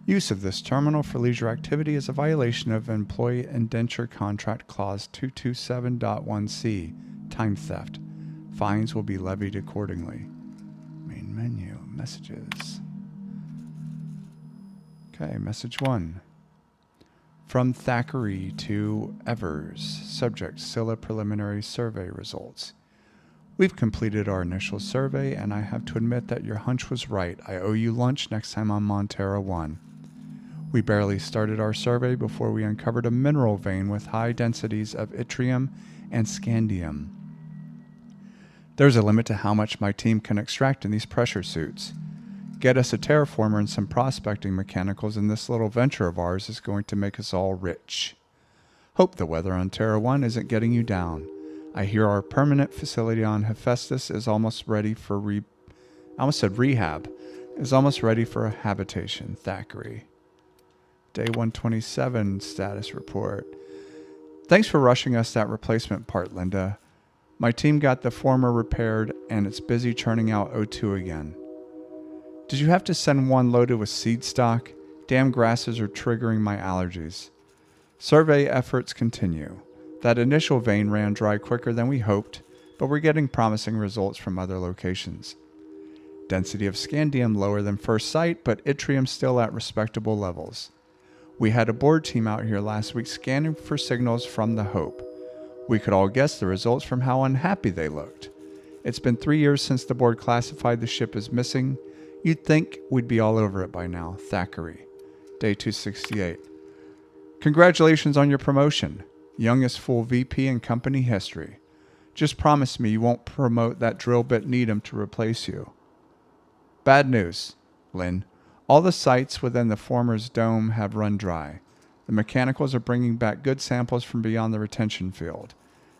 Use of this terminal for leisure activity is a violation of Employee Indenture Contract Clause 227.1c, time theft. Fines will be levied accordingly. Main menu, messages. Okay, message 1. From Thackeray to Evers. Subject, Scylla preliminary survey results. We've completed our initial survey, and I have to admit that your hunch was right. I owe you lunch next time on Montera 1. We barely started our survey before we uncovered a mineral vein with high densities of yttrium and scandium. There's a limit to how much my team can extract in these pressure suits. Get us a terraformer and some prospecting mechanicals, and this little venture of ours is going to make us all rich. Hope the weather on Terra 1 isn't getting you down. I hear our permanent facility on Hephaestus is almost ready for rehab. Is almost ready for a habitation. Thackeray. Day 127 status report. Thanks for rushing us that replacement part, Linda. My team got the former repaired and it's busy churning out O2 again. Did you have to send one loaded with seed stock? Damn grasses are triggering my allergies. Survey efforts continue. That initial vein ran dry quicker than we hoped, but we're getting promising results from other locations. Density of scandium lower than first sight, but yttrium still at respectable levels. We had a board team out here last week scanning for signals from the Hope. We could all guess the results from how unhappy they looked. It's been 3 years since the board classified the ship as missing. You'd think we'd be all over it by now. Thackeray. Day 268. Congratulations on your promotion. Youngest full VP in company history. Just promise me you won't promote that drill bit Needham to replace you. Bad news, Lynn. All the sites within the former's dome have run dry. The mechanicals are bringing back good samples from beyond the retention field.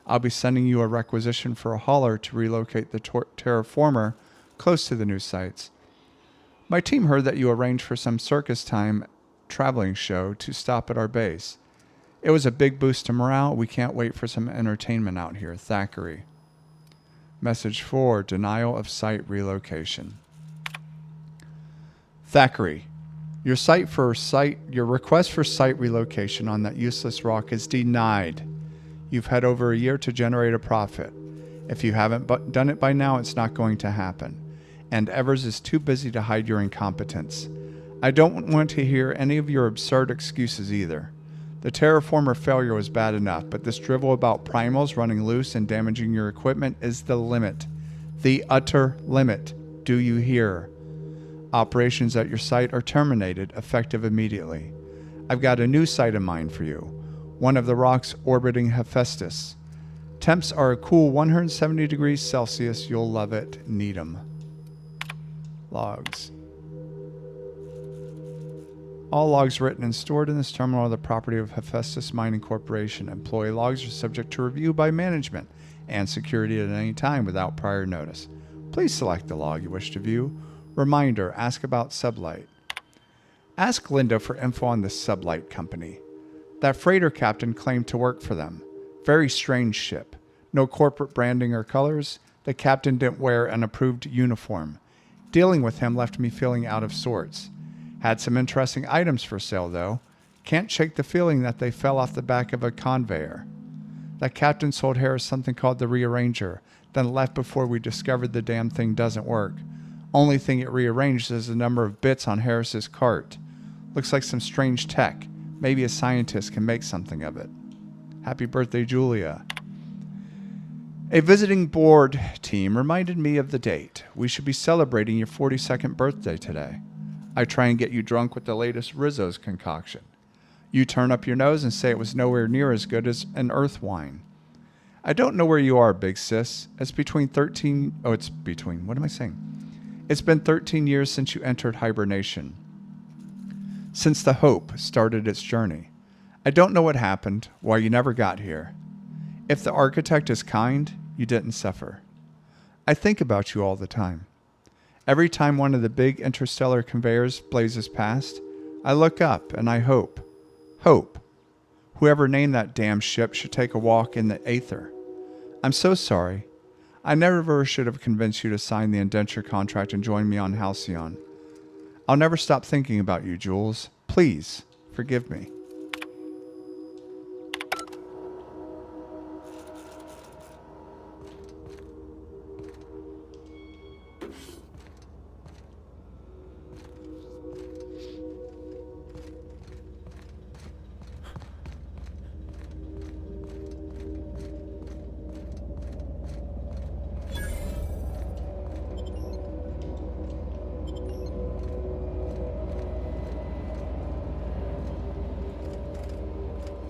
I'll be sending you a requisition for a hauler to relocate the terraformer close to the new sites. My team heard that you arranged for some circus time traveling show to stop at our base. It was a big boost to morale. We can't wait for some entertainment out here. Thackeray. Message 4. Denial of site relocation. Thackeray. Your request for site relocation on that useless rock is denied. You've had over a year to generate a profit. If you haven't done it by now, it's not going to happen. And Evers is too busy to hide your incompetence. I don't want to hear any of your absurd excuses either. The terraformer failure was bad enough, but this drivel about primals running loose and damaging your equipment is the limit. The utter limit. Do you hear? Operations at your site are terminated, effective immediately. I've got a new site in mind for you. One of the rocks orbiting Hephaestus. Temps are a cool 170 degrees Celsius. You'll love it. Needham. Logs. All logs written and stored in this terminal are the property of Hephaestus Mining Corporation. Employee logs are subject to review by management and security at any time without prior notice. Please select the log you wish to view. Reminder, ask about Sublight. Ask Linda for info on the Sublight Company. That freighter captain claimed to work for them. Very strange ship. No corporate branding or colors. The captain didn't wear an approved uniform. Dealing with him left me feeling out of sorts. Had some interesting items for sale, though. Can't shake the feeling that they fell off the back of a conveyor. That captain sold Harris something called the Rearranger, then left before we discovered the damn thing doesn't work. Only thing it rearranged is the number of bits on Harris's cart. Looks like some strange tech. Maybe a scientist can make something of it. Happy birthday, Julia. A visiting board team reminded me of the date. We should be celebrating your 42nd birthday today. I try and get you drunk with the latest Rizzo's concoction. You turn up your nose and say it was nowhere near as good as an earth wine. I don't know where you are, big sis. It's between 13... Oh, it's between... What am I saying? It's been 13 years since you entered hibernation. Since the Hope started its journey. I don't know what happened, why you never got here. If the architect is kind, you didn't suffer. I think about you all the time. Every time one of the big interstellar conveyors blazes past, I look up and I hope. Hope. Whoever named that damn ship should take a walk in the aether. I'm so sorry. I never should have convinced you to sign the indenture contract and join me on Halcyon. I'll never stop thinking about you, Jules. Please, forgive me.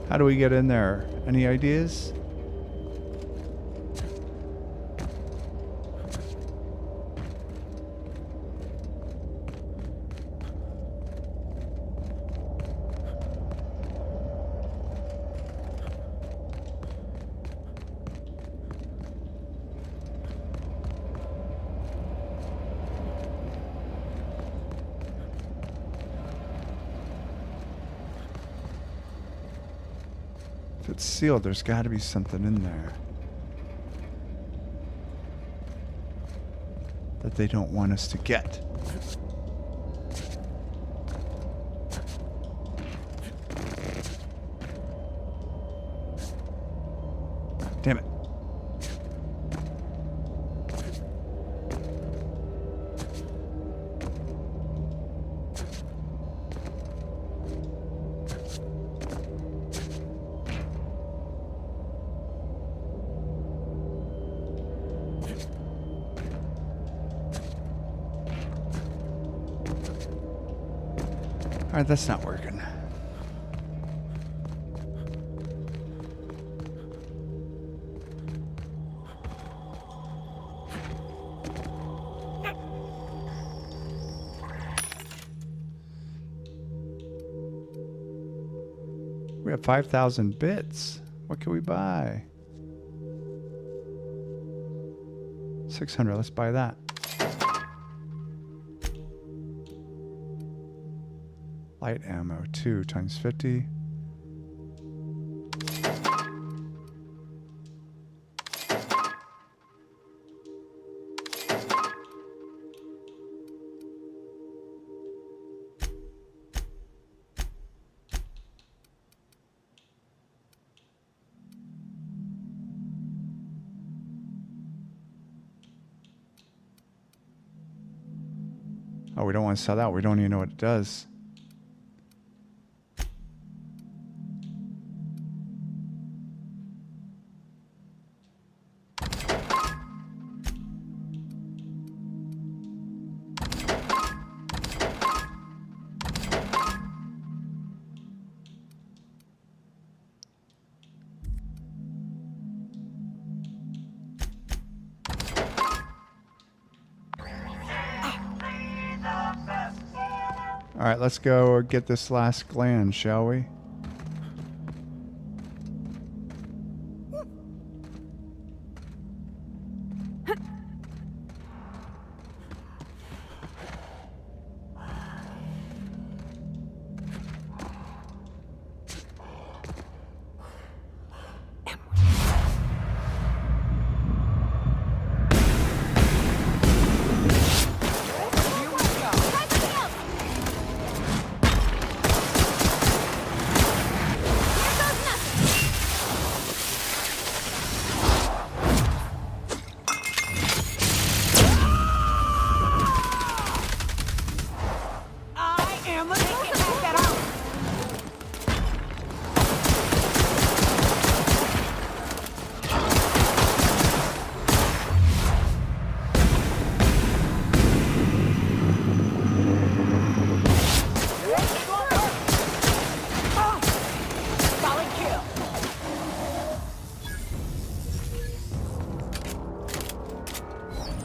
How do we get in there? Any ideas? If it's sealed, there's got to be something in there that they don't want us to get. Damn it. Alright, that's not working. We have 5,000 bits. What can we buy? 600. Let's buy that. Light ammo, 2 times 50. Oh, we don't want to sell that. We don't even know what it does. All right, let's go get this last gland, shall we?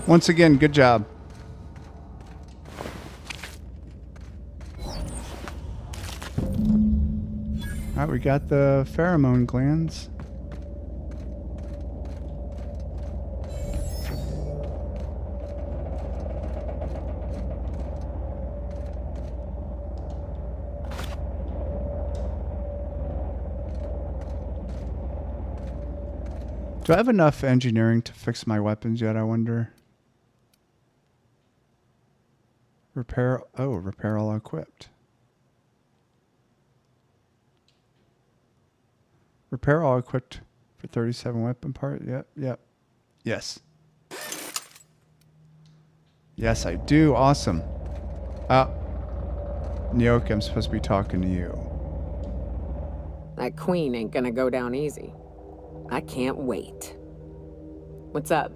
Once again, good job. Alright, we got the pheromone glands. Do I have enough engineering to fix my weapons yet, I wonder? Repair all equipped. Repair all equipped for 37 weapon part. Yep. Yes. Yes, I do. Awesome. Nyoka, I'm supposed to be talking to you. That queen ain't gonna go down easy. I can't wait. What's up?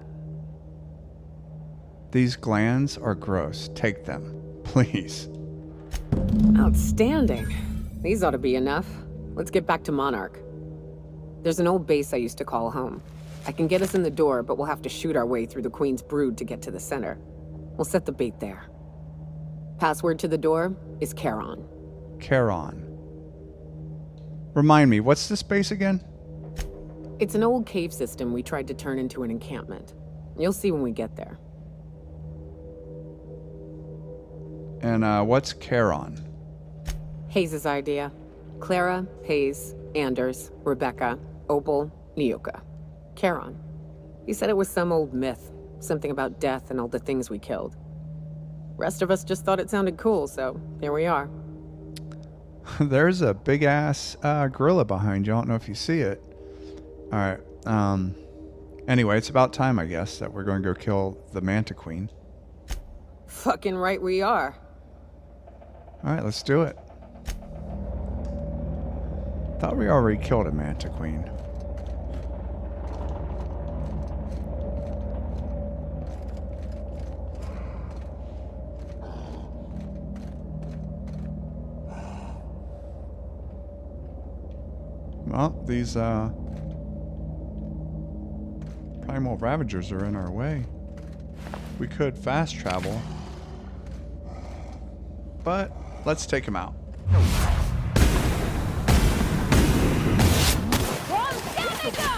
These glands are gross. Take them, please. Outstanding. These ought to be enough. Let's get back to Monarch. There's an old base I used to call home. I can get us in the door, but we'll have to shoot our way through the Queen's brood to get to the center. We'll set the bait there. Password to the door is Charon. Charon. Remind me, what's this base again? It's an old cave system we tried to turn into an encampment. You'll see when we get there. And what's Charon? Hayes' idea. Clara, Hayes, Anders, Rebecca, Opal, Nyoka. Charon. He said it was some old myth. Something about death and all the things we killed. Rest of us just thought it sounded cool, so here we are. There's a big-ass gorilla behind you. I don't know if you see it. All right. Anyway, it's about time, I guess, that we're going to go kill the Manta Queen. Fucking right we are. All right, let's do it. Thought we already killed a Manta Queen. Well, these primal ravagers are in our way. We could fast travel, but let's take them out.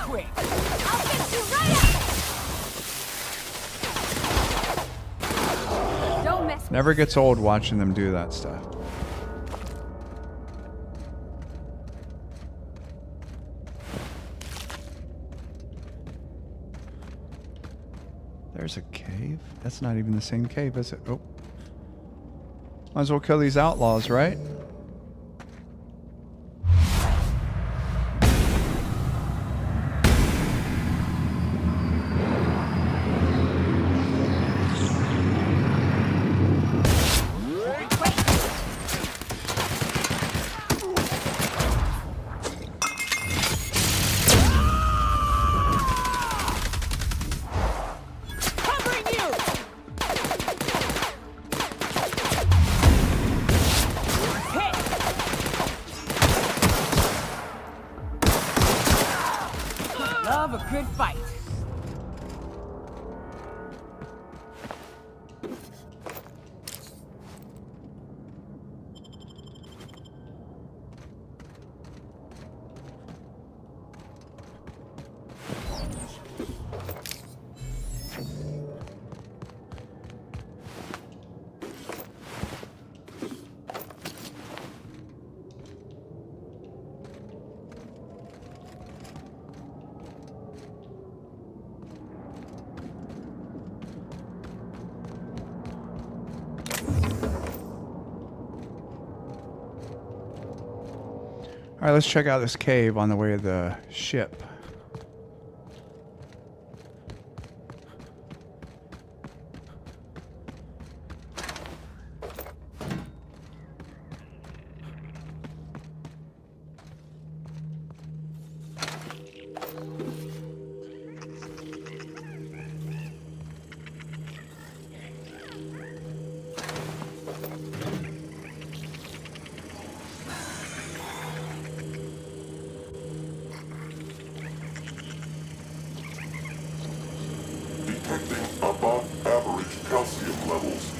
Quick. I'll fix you right up. Don't mess. Never gets old watching them do that stuff. There's a cave? That's not even the same cave, is it? Oh. Might as well kill these outlaws, right? Love a good fight. All right, let's check out this cave on the way to the ship. Detecting above average calcium levels.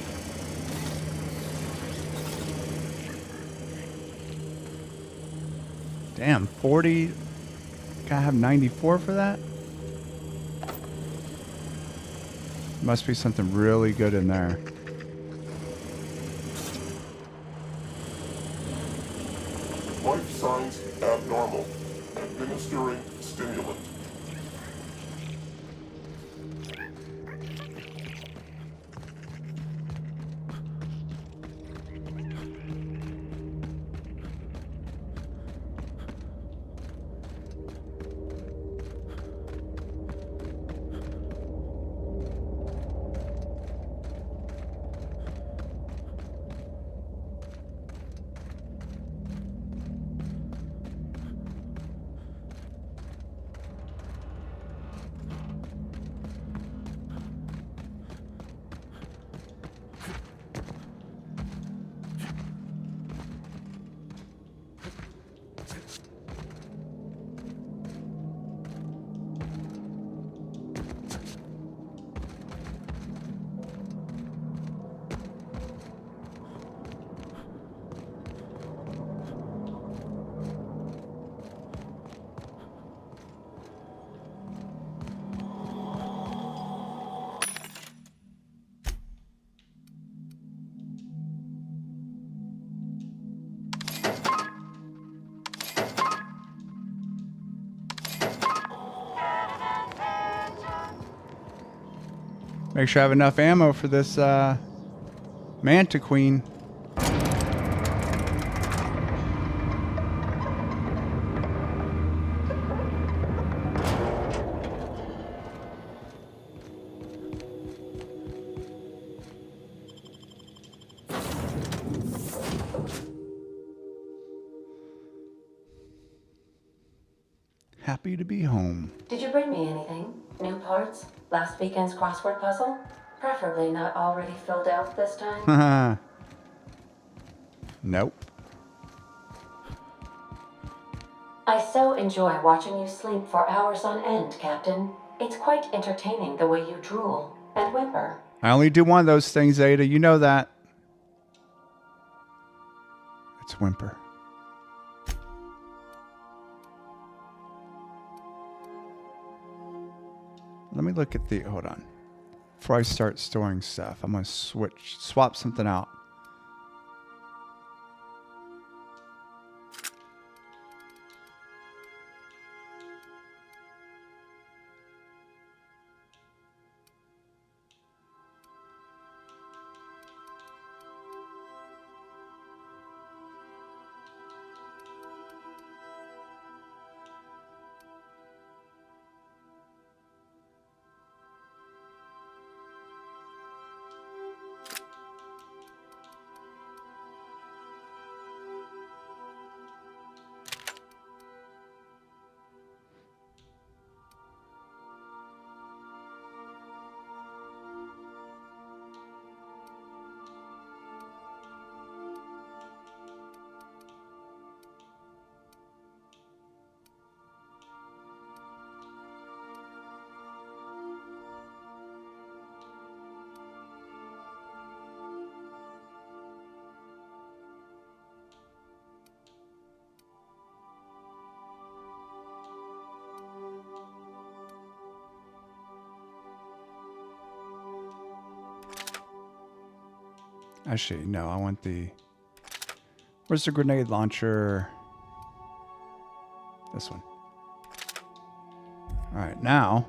Damn, 40. Gotta have 94 for that? Must be something really good in there. Life signs abnormal. Administering stimulant. Make sure I have enough ammo for this Manta Queen. Happy to be home. Did you bring me anything? New parts? Last weekend's crossword puzzle? Preferably not already filled out this time. Nope. I so enjoy watching you sleep for hours on end, Captain. It's quite entertaining the way you drool and whimper. I only do one of those things, Ada. You know that. It's whimper. Let me look at the, hold on. Before I start storing stuff, I'm going to swap something out. Actually, no, I want the... Where's the grenade launcher? This one. All right, now...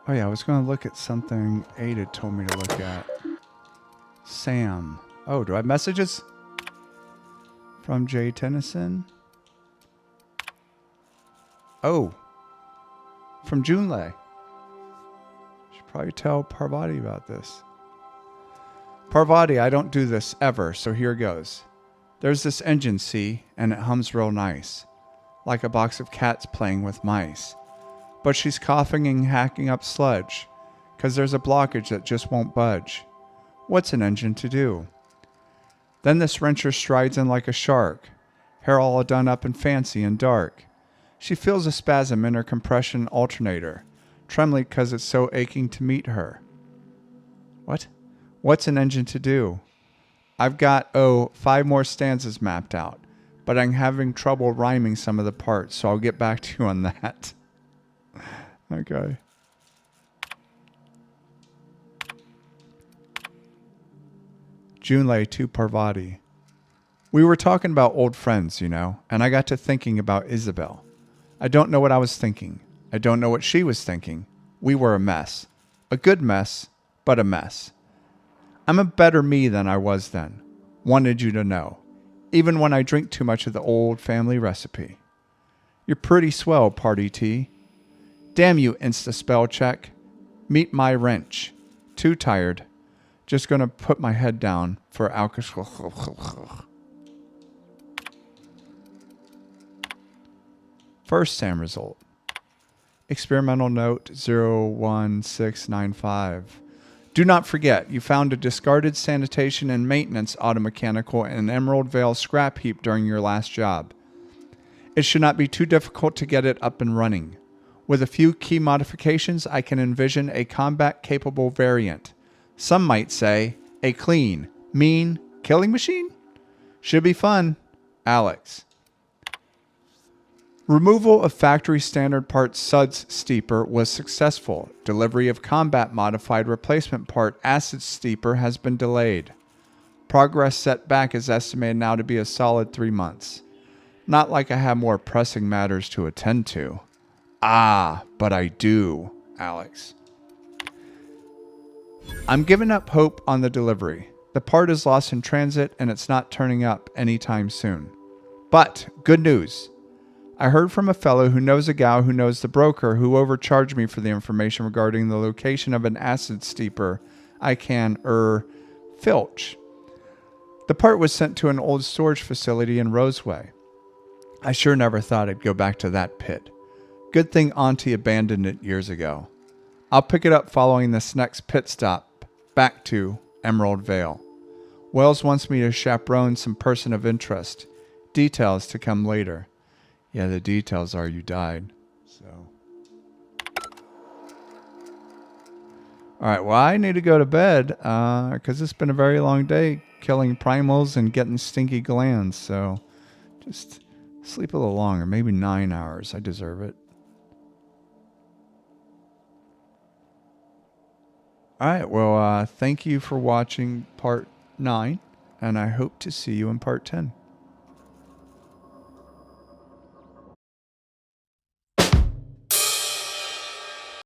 Oh yeah, I was going to look at something Ada told me to look at. Sam. Oh, do I have messages? From Jay Tennyson? Oh. From Junlei. Should probably tell Parvati about this. Parvati, I don't do this ever, so here goes. There's this engine, see, and it hums real nice. Like a box of cats playing with mice. But she's coughing and hacking up sludge, 'cause there's a blockage that just won't budge. What's an engine to do? Then this wrencher strides in like a shark, hair all done up and fancy and dark. She feels a spasm in her compression alternator, trembling 'cause it's so aching to meet her. What? What's an engine to do? I've got, 5 more stanzas mapped out, but I'm having trouble rhyming some of the parts, so I'll get back to you on that. Okay. Junlei to Parvati. We were talking about old friends, you know, and I got to thinking about Isabel. I don't know what I was thinking. I don't know what she was thinking. We were a mess. A good mess, but a mess. I'm a better me than I was then. Wanted you to know. Even when I drink too much of the old family recipe. You're pretty swell, Party T. Damn you, Insta spell check. Meet my wrench. Too tired. Just gonna put my head down for alcohol. First SAM result. Experimental note 01695. Do not forget, you found a discarded sanitation and maintenance automechanical in Emerald Vale scrap heap during your last job. It should not be too difficult to get it up and running. With a few key modifications, I can envision a combat-capable variant. Some might say, a clean, mean, killing machine? Should be fun. Alex. Removal of factory standard part Suds Steeper was successful. Delivery of combat modified replacement part Acid Steeper has been delayed. Progress set back is estimated now to be a solid 3 months. Not like I have more pressing matters to attend to. Ah, but I do, Alex. I'm giving up hope on the delivery. The part is lost in transit and it's not turning up anytime soon. But, good news. I heard from a fellow who knows a gal who knows the broker who overcharged me for the information regarding the location of an acid steeper I can, filch. The part was sent to an old storage facility in Roseway. I sure never thought I'd go back to that pit. Good thing Auntie abandoned it years ago. I'll pick it up following this next pit stop back to Emerald Vale. Wells wants me to chaperone some person of interest. Details to come later. Yeah, the details are you died. So. Alright, well, I need to go to bed because it's been a very long day killing primals and getting stinky glands. So just sleep a little longer, maybe 9 hours. I deserve it. Alright, well, thank you for watching part 9, and I hope to see you in part 10.